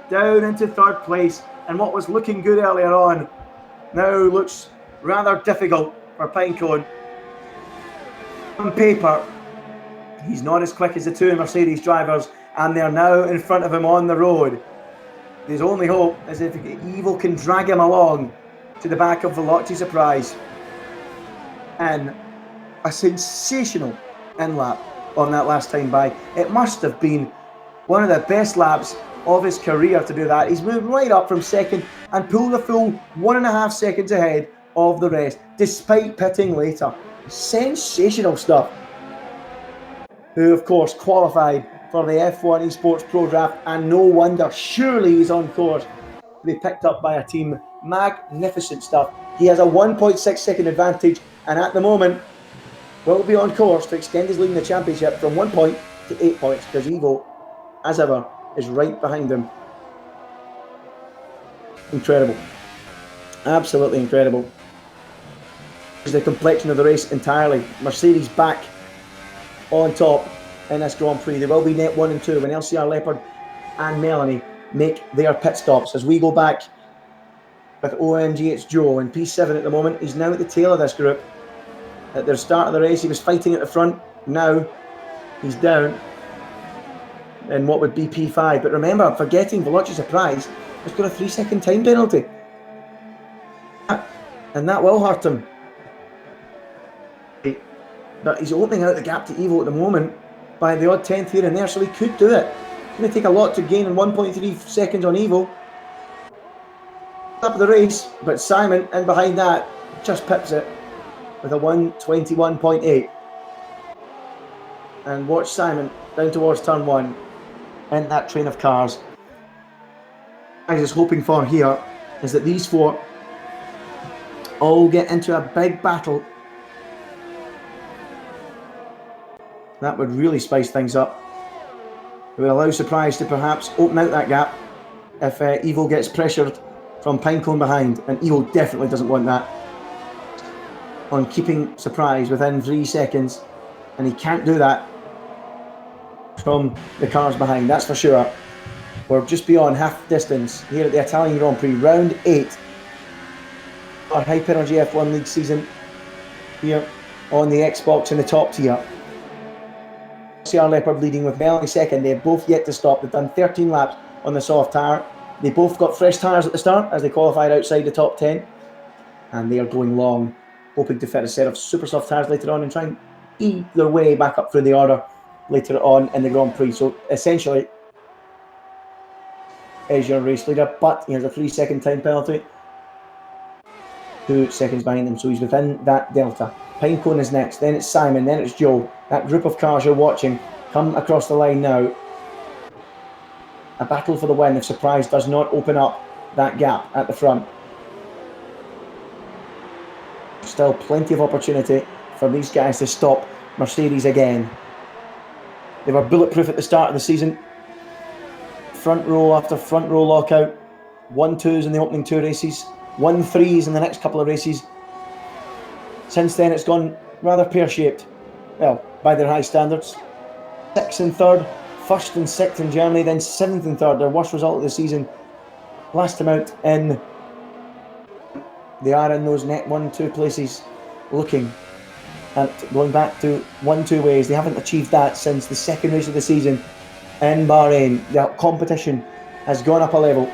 down into 3rd place. And what was looking good earlier on now looks rather difficult for Pinecone. On paper, he's not as quick as the 2 Mercedes drivers, and they're now in front of him on the road. His only hope is if Evo can drag him along to the back of Veloci Surprise. And a sensational in-lap on that last time by. It must have been one of the best laps of his career to do that. He's moved right up from second and pulled a full 1.5 seconds ahead of the rest, despite pitting later. Sensational stuff. Who, of course, qualified for the F1 Esports Pro Draft, and no wonder, surely he's on course to be picked up by a team. Magnificent stuff. He has a 1.6 second advantage, and at the moment will be on course to extend his lead in the championship from 1 point to 8 points, because Evo, as ever, is right behind him. Incredible. Absolutely incredible. Is the complexion of the race entirely. Mercedes back on top in this Grand Prix. They will be net 1 and 2 when LCR Leopard and Melanie make their pit stops. As we go back with OMG, it's Joe in P7 at the moment. He's now at the tail of this group. At the start of the race, he was fighting at the front. Now he's down in what would be P5. But remember, I'm forgetting Veloci Surprise has got a 3-second time penalty. And that will hurt him. But he's opening out the gap to Evo at the moment by the odd 10th here and there, so he could do it. It's going to take a lot to gain in 1.3 seconds on Evo. Top of the race, but Simon in behind that just pips it with a 1:21.8. And watch Simon down towards turn 1 in that train of cars. What I was hoping for here is that these four all get into a big battle. That would really spice things up. It would allow Surprise to perhaps open out that gap if Evo gets pressured from Pinecone behind, and Evo definitely doesn't want that. On keeping Surprise within 3 seconds, and he can't do that from the cars behind, that's for sure. We're just beyond half distance here at the Italian Grand Prix, round 8. Our Hyper Energy F1 League season here on the Xbox in the top tier. LCR Leopard leading with Melanie second. They've both yet to stop. They've done 13 laps on the soft tyre. They both got fresh tyres at the start as they qualified outside the top 10. And they are going long, hoping to fit a set of super soft tyres later on and try and eat their way back up through the order later on in the Grand Prix. So essentially, is your race leader, but he has a 3-second time penalty. 2 seconds behind him, so he's within that delta. Pinecone is next, then it's Simon, then it's Joe. That group of cars you're watching come across the line now. A battle for the win if Surprise does not open up that gap at the front. Still plenty of opportunity for these guys to stop Mercedes again. They were bulletproof at the start of the season. Front row after front row lockout. 1-2s in the opening 2 races. 1-3s in the next couple of races. Since then it's gone rather pear-shaped. Well, by their high standards. 6th and 3rd, 1st and 6th in Germany, then 7th and 3rd, their worst result of the season. Last time out in, they are in those net 1-2 places, looking at going back to 1-2 ways. They haven't achieved that since the second race of the season in Bahrain. The competition has gone up a level.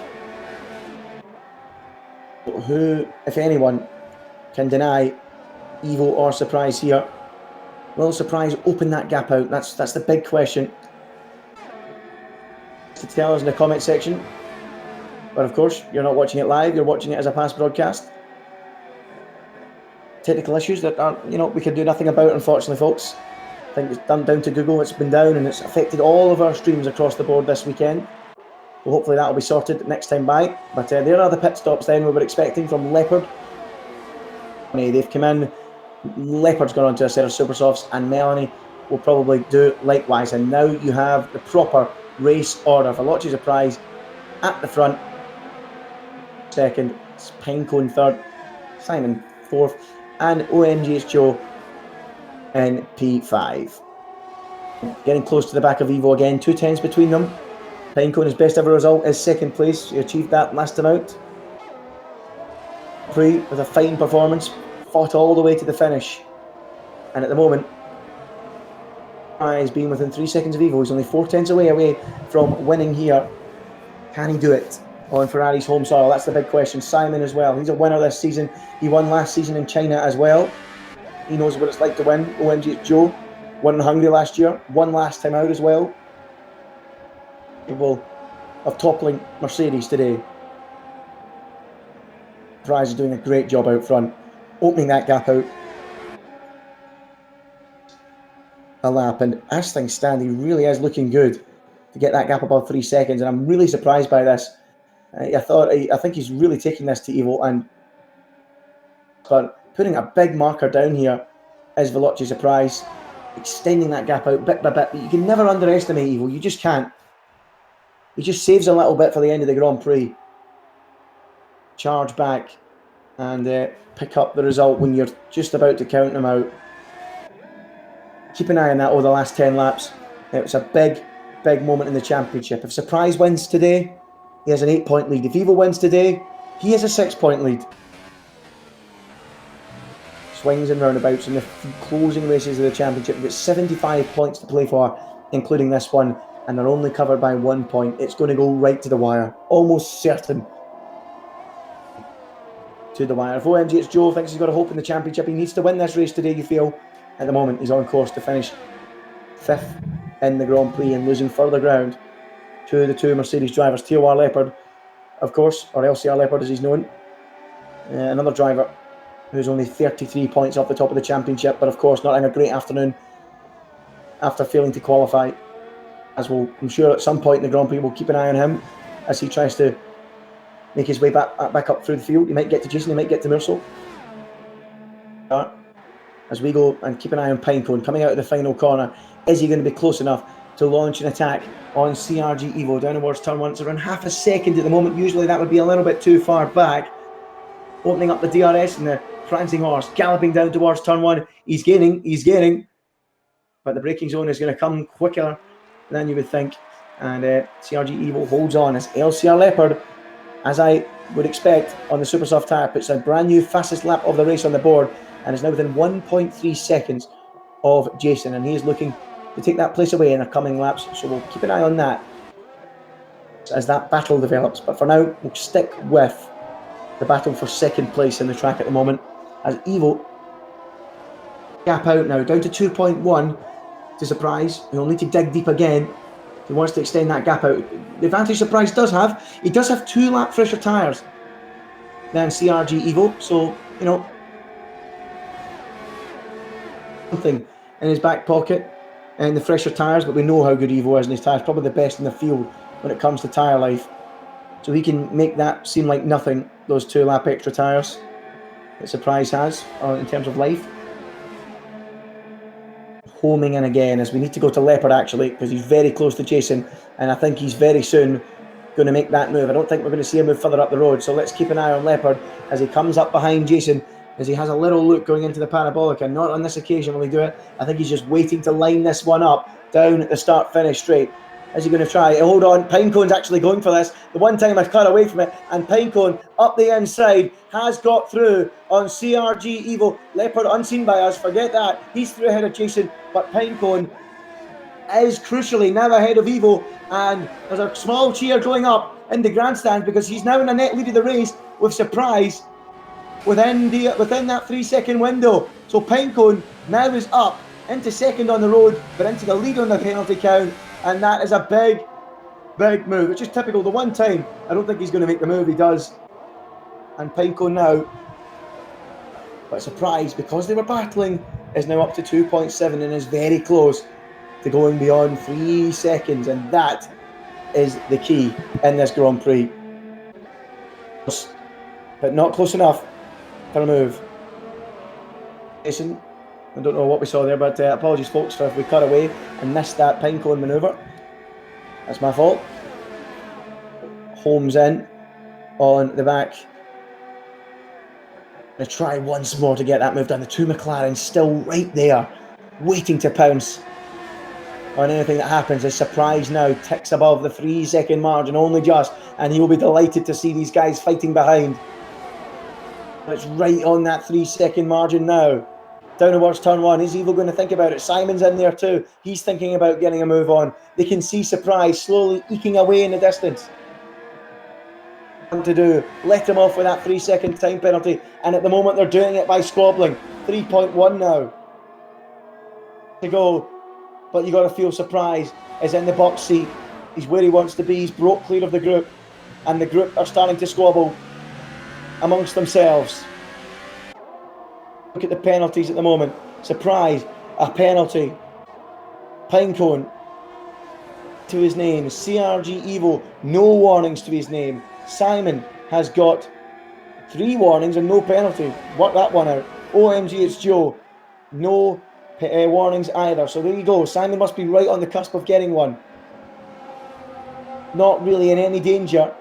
Who, if anyone, can deny Evo or Surprise here? Will Surprise open that gap out? That's the big question. To tell us in the comment section. But of course, you're not watching it live, you're watching it as a past broadcast. Technical issues that are, we can do nothing about, unfortunately, folks. I think it's down to Google, it's been down and it's affected all of our streams across the board this weekend. So hopefully that'll be sorted next time by. But there are the pit stops then we were expecting from Leopard. They've come in. Leopard's gone on to a set of super softs, and Melanie will probably do likewise. And now you have the proper race order. Veloci Surprise at the front. Second, Pinecone third, Simon fourth, and OMG's Joe in P5. Getting close to the back of Evo again, 2 tenths between them. Pinecone's best ever result is second place. He achieved that last time out. Prix with a fine performance, fought all the way to the finish. And at the moment, he's been within 3 seconds of Evo. He's only 4 tenths away from winning here. Can he do it on Ferrari's home soil? That's the big question. Simon as well. He's a winner this season. He won last season in China as well. He knows what it's like to win. OMG, it's Joe. Won in Hungary last year, won last time out as well. Capable of toppling Mercedes today. Prize is doing a great job out front, opening that gap out a lap, and as things stand, he really is looking good to get that gap above 3 seconds, and I'm really surprised by this. I think he's really taking this to Evo, and but putting a big marker down here is Veloce's surprise, extending that gap out bit by bit, but you can never underestimate Evo, you just can't. He just saves a little bit for the end of the Grand Prix. Charge back and pick up the result when you're just about to count them out. Keep an eye on that over the last 10 laps. It was a big moment in the championship. If Surprise wins today, he has an 8-point lead. If Evo wins today, he has a 6-point lead. Swings and roundabouts in the closing races of the championship. We've got 75 points to play for, including this one, and they're only covered by 1 point. It's going to go right to the wire. Almost certain. To the wire. If OMG it's Joe thinks he's got a hope in the championship, he needs to win this race today, you feel. At the moment, he's on course to finish 5th in the Grand Prix and losing further ground to the two Mercedes drivers. AOR Leopard, of course, or LCR Leopard as he's known. Another driver who's only 33 points off the top of the championship, but of course not having a great afternoon after failing to qualify. As we'll, I'm sure at some point in the Grand Prix, we'll keep an eye on him as he tries to make his way back up through the field. He might get to Jason, he might get to Mursel. As we go and keep an eye on Pinecone coming out of the final corner. Is he going to be close enough to launch an attack on CRG Evo down towards turn 1? It's around half a second at the moment. Usually that would be a little bit too far back. Opening up the DRS and the prancing horse galloping down towards turn 1. He's gaining. But the braking zone is going to come quicker than you would think. And CRG Evo holds on as LCR Leopard, as I would expect on the super soft tyre, puts a brand new fastest lap of the race on the board and is now within 1.3 seconds of Jason, and he is looking to take that place away in the coming laps, so we'll keep an eye on that as that battle develops. But for now, we'll stick with the battle for second place in the track at the moment, as Evo gap out now, down to 2.1 to Surprise. He'll need to dig deep again if he wants to extend that gap out. The advantage Surprise does have, he does have 2 lap fresher tyres than CRG Evo, so, you know, something in his back pocket and the fresher tyres, but we know how good Evo is in his tyres, probably the best in the field when it comes to tyre life. So he can make that seem like nothing, those 2 lap extra tyres that Surprise has in terms of life. Homing in again as we need to go to Leopard actually, because he's very close to Jason, and I think he's very soon going to make that move. I don't think we're going to see him move further up the road, so let's keep an eye on Leopard as he comes up behind Jason, as he has a little look going into the parabolic, and not on this occasion will he do it. I think he's just waiting to line this one up down at the start-finish straight. Is he going to try? Hold on, Pinecone's actually going for this. The one time I cut away from it, and Pinecone up the inside has got through on CRG Evo. Leopard unseen by us, forget that. He's through ahead of Jason, but Pinecone is crucially now ahead of Evo, and there's a small cheer going up in the grandstand because he's now in a net lead of the race with Surprise within that 3 second window. So Pinecone now is up into second on the road, but into the lead on the penalty count, and that is a big move. It's just typical. The one time I don't think he's going to make the move, he does. And Pinecone now, but Surprise, because they were battling, is now up to 2.7 and is very close to going beyond 3 seconds, and that is the key in this Grand Prix. But not close enough for a move. Jason, I don't know what we saw there, but apologies folks for if we cut away and missed that Pinecone manoeuvre. That's my fault. Holmes in on the back. Going to try once more to get that move done. The 2 McLarens still right there, waiting to pounce on anything that happens. As Surprise now ticks above the 3 second margin, only just, and he will be delighted to see these guys fighting behind. It's right on that 3 second margin now. Down towards turn 1. Is Evo going to think about it? Simon's in there too. He's thinking about getting a move on. They can see Surprise slowly eking away in the distance. To do, let him off with that 3 second time penalty, and at the moment they're doing it by squabbling. 3.1 now. to go, but you got to feel surprise. Is in the box seat. He's where he wants to be. He's broke clear of the group, and the group are starting to squabble amongst themselves. Look at the penalties at the moment. Surprise, a penalty. Pinecone to his name. CRG Evo, no warnings to his name. Simon has got 3 warnings and no penalty. Work that one out. OMG, it's Joe. No warnings either. So there you go. Simon must be right on the cusp of getting one. Not really in any danger.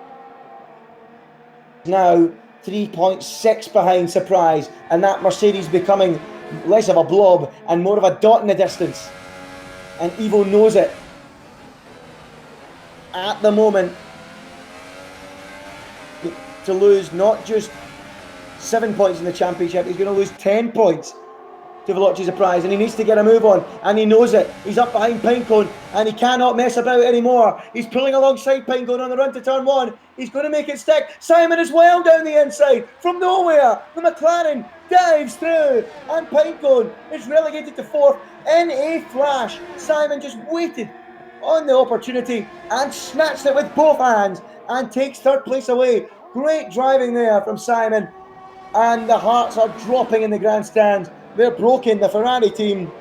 Now 3.6 behind Surprise, and that Mercedes becoming less of a blob and more of a dot in the distance. And Evo knows it. At the moment, to lose not just 7 points in the championship, he's going to lose 10 points to Veloci Surprise, and he needs to get a move on, and he knows it. He's up behind Pinecone, and he cannot mess about anymore. He's pulling alongside Pinecone on the run to turn 1. He's going to make it stick. Simon as well down the inside. From nowhere, the McLaren dives through, and Pinecone is relegated to 4th in a flash. Simon just waited on the opportunity and snatched it with both hands and takes 3rd place away. Great driving there from Simon, and the hearts are dropping in the grandstand. They're broken. The Ferrari team,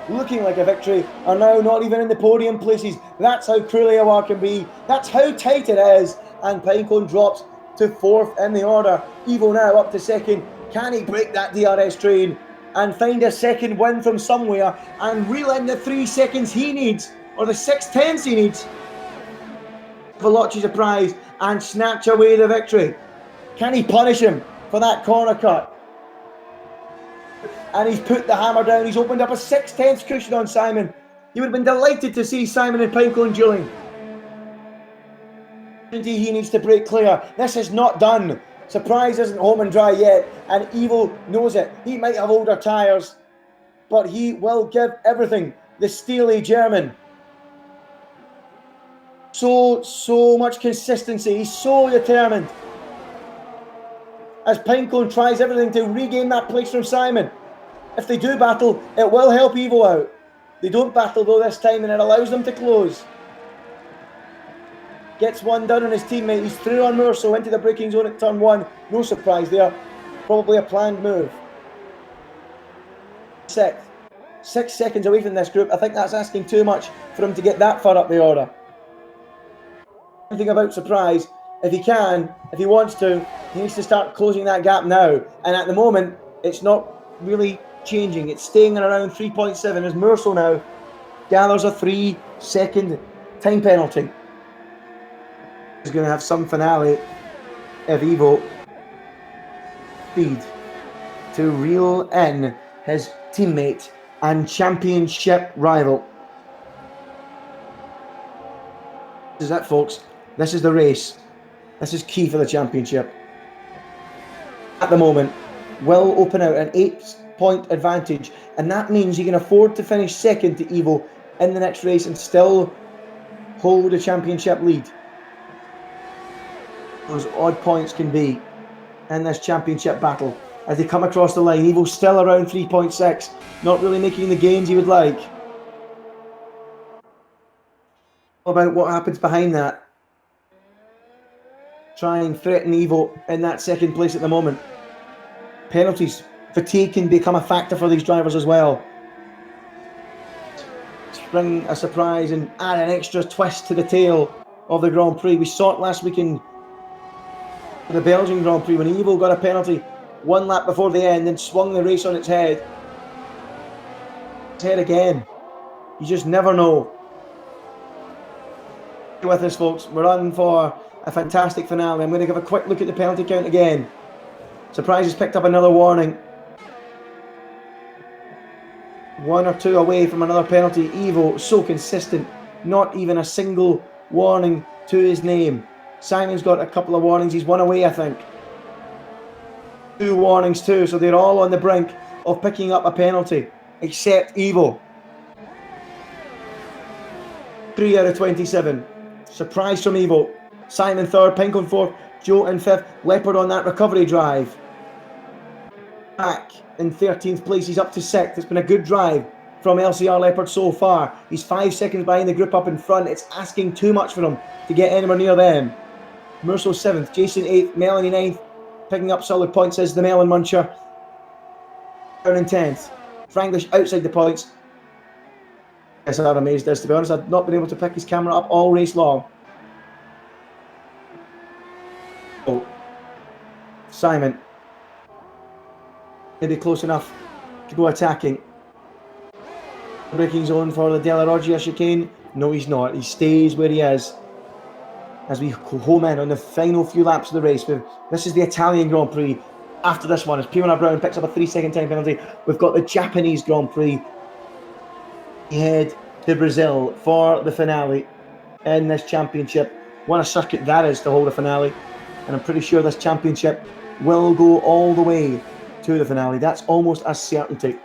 looking like a victory, are now not even in the podium places. That's how cruel AOR can be. That's how tight it is. And Pinecone drops to 4th in the order. Evo now up to 2nd. Can he break that DRS train and find a 2nd win from somewhere and reel in the 3 seconds he needs, or the 6/10s he needs? Veloci Surprise and snatch away the victory. Can he punish him for that corner cut? And he's put the hammer down. He's opened up a 6/10 cushion on Simon. You would have been delighted to see Simon and Pinecone dueling. He needs to break clear. This is not done. Surprise isn't home and dry yet, and Evo knows it. He might have older tyres, but he will give everything. The steely German. So much consistency. He's so determined. As Pinecone tries everything to regain that place from Simon. If they do battle, it will help Evo out. They don't battle though this time, and it allows them to close. Gets one done on his teammate. He's through on Murso into the braking zone at turn 1. No surprise there. Probably a planned move. 6th. 6 seconds away from this group. I think that's asking too much for him to get that far up the order. Anything about Surprise, if he can, if he wants to, he needs to start closing that gap now. And at the moment, it's not really changing. It's staying at around 3.7 as Murso now gathers a 3-second time penalty. He's going to have some finale if Evo speed to reel in his teammate and championship rival. This is it, folks. This is the race. This is key for the championship. At the moment, will open out an 8-point advantage, and that means he can afford to finish 2nd to Evo in the next race and still hold a championship lead. Those odd points can be in this championship battle as they come across the line. Evo's still around 3.6, not really making the gains he would like. About what happens behind that. Try and threaten Evo in that 2nd place at the moment. Penalties, fatigue can become a factor for these drivers as well. Bring a surprise and add an extra twist to the tail of the Grand Prix. We saw it last week in the Belgian Grand Prix when Evo got a penalty 1 lap before the end and swung the race on its head. Its head again. You just never know. With us, folks, we're on for a fantastic finale. I'm going to give a quick look at the penalty count again. Surprise has picked up another warning. 1 or 2 away from another penalty. Evo, so consistent. Not even a single warning to his name. Simon's got a couple of warnings. He's 1 away, I think. 2 warnings too, so they're all on the brink of picking up a penalty, except Evo. 3 out of 27. Surprise from Evo. Simon 3rd, Pinecone 4th, Joe in 5th. Leopard on that recovery drive. back in 13th place. He's up to 6th. It's been a good drive from LCR Leopard so far. He's 5 seconds behind the group up in front. It's asking too much for him to get anywhere near them. Merso 7th, Jason 8th, Melanie 9th, picking up solid points as the Melon Muncher. Down in 10th. Franglish outside the points. Yes, I'm amazed as, to be honest. I've not been able to pick his camera up all race long. Oh, Simon. Maybe close enough to go attacking. Braking zone for the Della Roggia chicane. No, he's not. He stays where he is. As we home in on the final few laps of the race. This is the Italian Grand Prix. After this one, as Piona Brown picks up a 3-second time penalty, we've got the Japanese Grand Prix. We head to Brazil for the finale in this championship. What a circuit that is to hold a finale. And I'm pretty sure this championship will go all the way to the finale. That's almost a certainty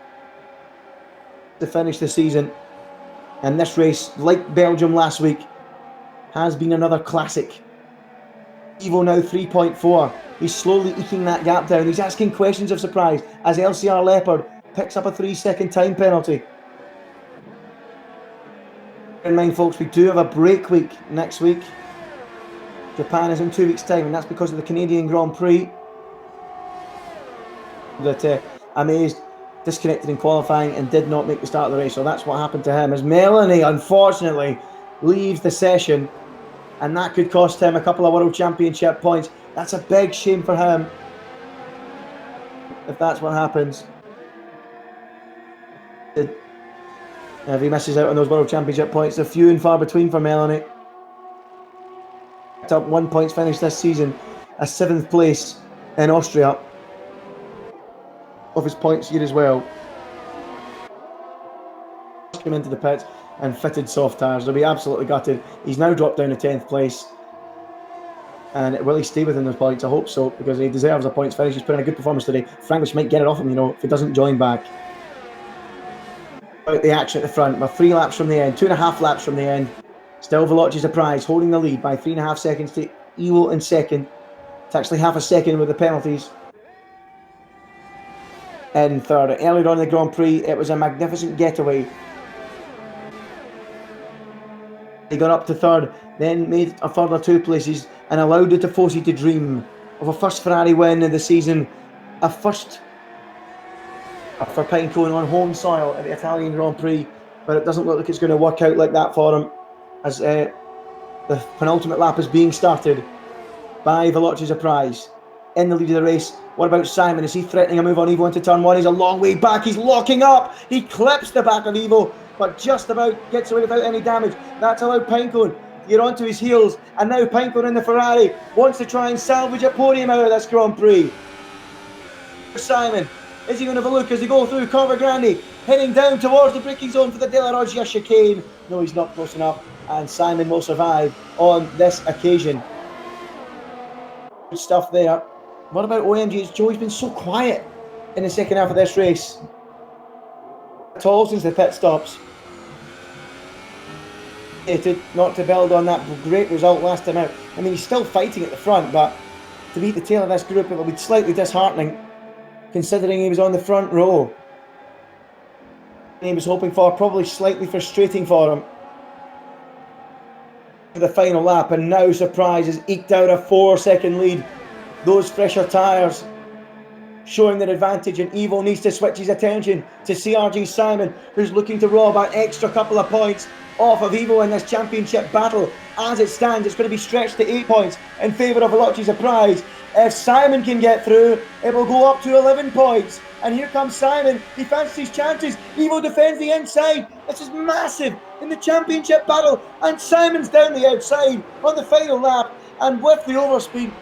to finish the season. And this race, like Belgium last week, has been another classic. Evo now 3.4. He's slowly eking that gap down. He's asking questions of surprise as LCR Leopard picks up a 3-second time penalty. Bear in mind, folks, we do have a break week next week. Japan is in 2 weeks' time, and that's because of the Canadian Grand Prix. That Amazed disconnected in qualifying and did not make the start of the race, so that's what happened to him. As Melanie, unfortunately, leaves the session, and that could cost him a couple of World Championship points. That's a big shame for him, if that's what happens. If he misses out on those World Championship points, they're few and far between for Melanie. Picked up 1 point finish this season, a 7th place in Austria. Of his points here as well. Came into the pits and fitted soft tyres. They'll be absolutely gutted. He's now dropped down to 10th place. And will he stay within those points? I hope so, because he deserves a points finish. He's put in a good performance today. Franglish might get it off him, if he doesn't join back. Out the action at the front. We're 3 laps from the end, 2.5 laps from the end. Still Veloce's a prize, holding the lead by 3.5 seconds to Evo in second. It's actually half a second with the penalties. In third. Earlier on in the Grand Prix, it was a magnificent getaway. He got up to third, then made a further 2 places and allowed the Tifosi to dream of a first Ferrari win in the season. A first for Pinecone on home soil at the Italian Grand Prix, but it doesn't look like it's going to work out like that for him, as the penultimate lap is being started by Veloce's a prize. In the lead of the race, what about Simon? Is he threatening a move on Evo into turn 1? He's a long way back, he's locking up, he clips the back of Evo, but just about gets away without any damage. That's allowed Pinecone to get onto his heels, and now Pinecone in the Ferrari wants to try and salvage a podium out of this Grand Prix. Simon, is he going to have a look as they go through Corva Grande, heading down towards the braking zone for the Della Roggia chicane? No, he's not close enough, and Simon will survive on this occasion. Good stuff there. What about OMG? Joey's been so quiet in the second half of this race. At all since the pit stops. Not to build on that great result last time out. I mean, he's still fighting at the front, but to beat the tail of this group, it will be slightly disheartening, considering he was on the front row. And he was hoping for, probably slightly frustrating for him. For the final lap, and now Surprise has eked out a 4-second lead. Those fresher tyres showing their advantage, and Evo needs to switch his attention to CRG Simon, who's looking to rob an extra couple of points off of Evo in this championship battle. As it stands, it's going to be stretched to 8 points in favour of Veloce's a prize. If Simon can get through, it will go up to 11 points. And here comes Simon. He fancies his chances. Evo defends the inside. This is massive in the championship battle. And Simon's down the outside on the final lap. And with the overspeed,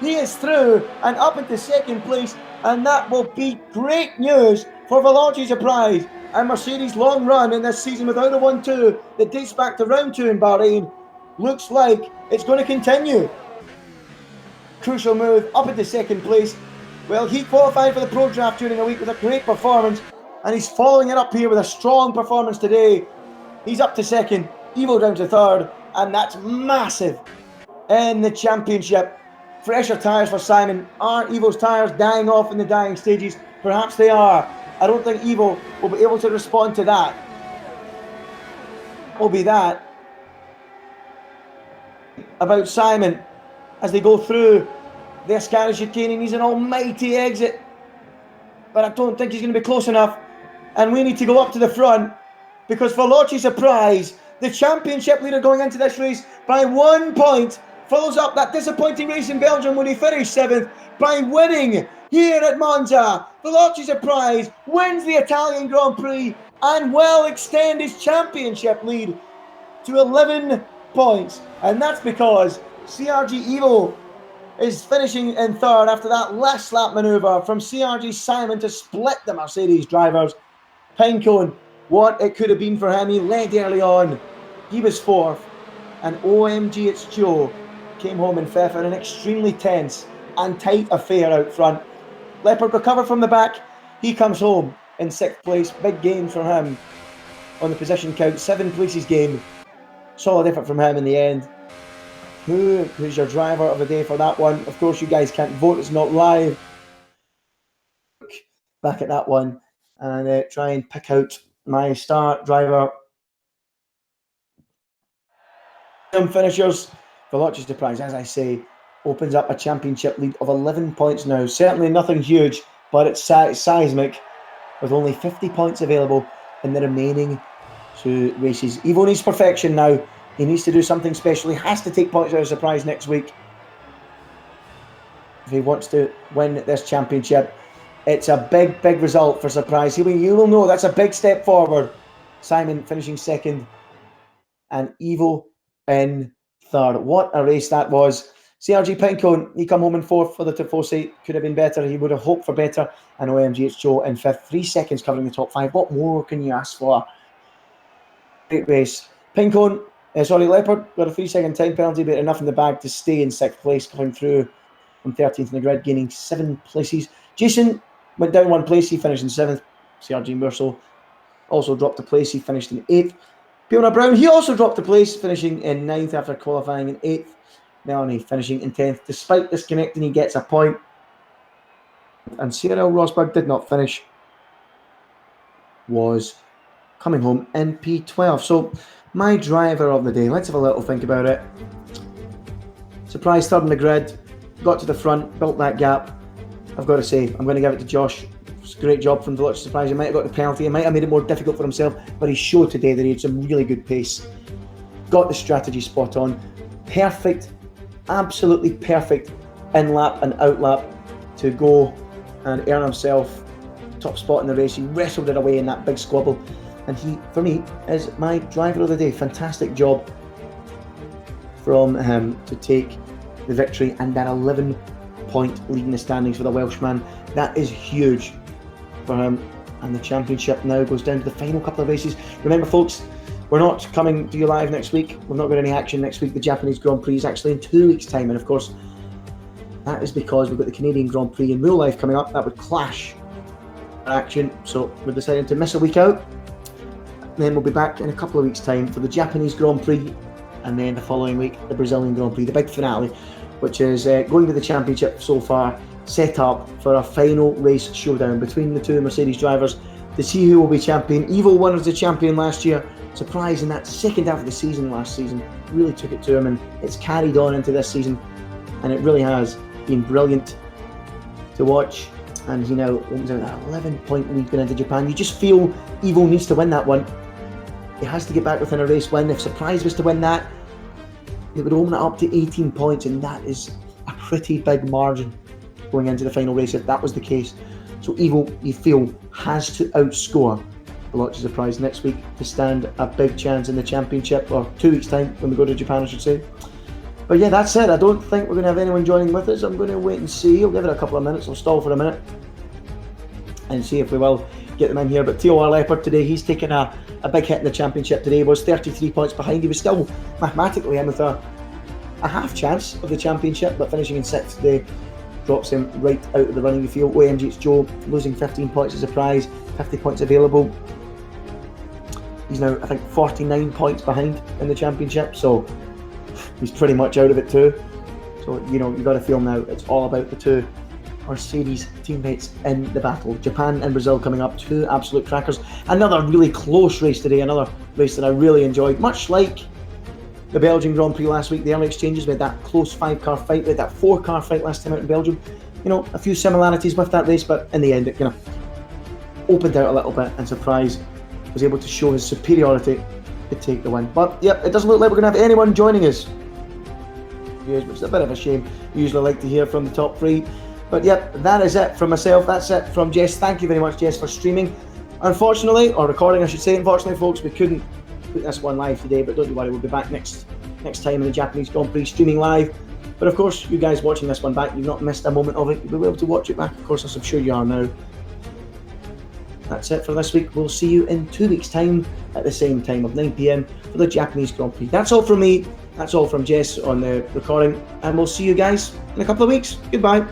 he is through and up into second place. And that will be great news for Veloce's a prize. And Mercedes' long run in this season without a 1-2 that dates back to round 2 in Bahrain looks like it's going to continue. Crucial move up into second place. Well, he qualified for the Pro Draft during the week with a great performance, and he's following it up here with a strong performance today. He's up to second, Evo down to third, and that's massive in the championship. fresher tyres for Simon. Are Evo's tyres dying off in the dying stages? Perhaps they are. I don't think Evo will be able to respond to that. Will be that about Simon as they go through the Ascari chicane. He needs an almighty exit, but I don't think he's going to be close enough, and we need to go up to the front, because for Lotchie's surprise, the championship leader going into this race by 1 point follows up that disappointing race in Belgium when he finished 7th by winning here at Monza. Veloci Surprise wins the Italian Grand Prix and will extend his championship lead to 11 points. And that's because CRG Evo is finishing in 3rd after that last lap manoeuvre from CRG Simon to split the Mercedes drivers. Pinecone, what it could have been for him. He led early on. He was 4th. And OMG, it's Joe came home in 5th in an extremely tense and tight affair out front. Leopard recovered from the back. He comes home in 6th place. Big gain for him on the position count. 7 places gained. Solid effort from him in the end. Who's your driver of the day for that one? Of course, you guys can't vote. It's not live. Back at that one and try and pick out my star driver. Finishers. Veloci Surprise, as I say, opens up a championship lead of 11 points now. Certainly nothing huge, but it's seismic with only 50 points available in the remaining 2 races. Evo needs perfection now. He needs to do something special. He has to take points out of Surprise next week if he wants to win this championship. It's a big, big result for Surprise. You will know that's a big step forward. Simon finishing 2nd and Evo in 3rd. What a race that was. CRG Pinecone, he come home in 4th for the Tifosi. Could have been better. He would have hoped for better. And OMG, it's Joe in 5th. 3 seconds covering the top 5. What more can you ask for? Great race. Pinecone, Leopard got a 3-second time penalty, but enough in the bag to stay in 6th place, coming through from 13th in the grid, gaining 7 places. Jason went down 1 place. He finished in 7th. CRG Mursel also dropped a place. He finished in 8th. Fiona Brown, he also dropped a place, finishing in 9th after qualifying in 8th. Melanie finishing in 10th. Despite disconnecting, he gets a point. And Cyril Rosberg did not finish. Was coming home in P12. So, my driver of the day, let's have a little think about it. Surprise 3rd in the grid. Got to the front, built that gap. I've got to say, I'm going to give it to Josh. It's a great job from Veloci Surprise. He might have got the penalty. He might have made it more difficult for himself, but he showed today that he had some really good pace. Got the strategy spot on. Perfect, absolutely perfect in-lap and out-lap to go and earn himself top spot in the race. He wrestled it away in that big squabble. And he, for me, is my driver of the day. Fantastic job from him to take the victory and that 11-point lead in the standings for the Welshman. That is huge for him, and the championship now goes down to the final couple of races. Remember, folks, we're not coming to you live next week. We've not got any action next week. The Japanese Grand Prix is actually in 2 weeks' time, and of course, that is because we've got the Canadian Grand Prix in real life coming up. That would clash action, so we're deciding to miss a week out. Then we'll be back in a couple of weeks' time for the Japanese Grand Prix, and then the following week, the Brazilian Grand Prix, the big finale, which is going to the championship so far, set up for a final race showdown between the 2 Mercedes drivers to see who will be champion. Evo won as the champion last year. Surprise in that second half of the season last season. Really took it to him, and it's carried on into this season, and it really has been brilliant to watch. And he now opens out that 11-point lead going into Japan. You just feel Evo needs to win that one. He has to get back within a race win. If Surprise was to win that, it would open it up to 18 points, and that is a pretty big margin going into the final race if that was the case. So Evo, you feel, has to outscore Veloci Surprise next week to stand a big chance in the championship, or 2 weeks' time when we go to Japan, I should say. But yeah, that's it. I don't think we're going to have anyone joining with us. I'm going to wait and see. I'll give it a couple of minutes. I'll stall for a minute and see if we will get them in here. But AOR Leopard today, he's taken a big hit in the championship today. He was 33 points behind. He was still mathematically in with a half chance of the championship, but finishing in 6th today drops him right out of the running. You feel OMG, it's Joe losing 15 points as Surprise, 50 points available. He's now, I think, 49 points behind in the championship, so he's pretty much out of it too. So, you know, you've got to feel now it's all about the two Mercedes teammates in the battle. Japan and Brazil coming up, two absolute crackers. Another really close race today, another race that I really enjoyed, much like the Belgian Grand Prix last week, the early exchanges. We had that close 5-car fight, we had that 4-car fight last time out in Belgium. You know, a few similarities with that race, but in the end it kind of opened out a little bit, and Surprise was able to show his superiority to take the win. But yep, it doesn't look like we're going to have anyone joining us, which is a bit of a shame. We usually like to hear from the top three. But yep, that is it from myself. That's it from Jess. Thank you very much, Jess, for streaming. Unfortunately, or recording I should say, unfortunately folks, we couldn't put this one live today, but don't you worry, we'll be back next time in the Japanese Grand Prix streaming live. But of course, you guys watching this one back, you've not missed a moment of it. You'll be able to watch it back, of course, as I'm sure you are now. That's it for this week. We'll see you in 2 weeks' time at the same time of 9 PM for the Japanese Grand Prix. That's all from me. That's all from Jess on the recording, and we'll see you guys in a couple of weeks. Goodbye.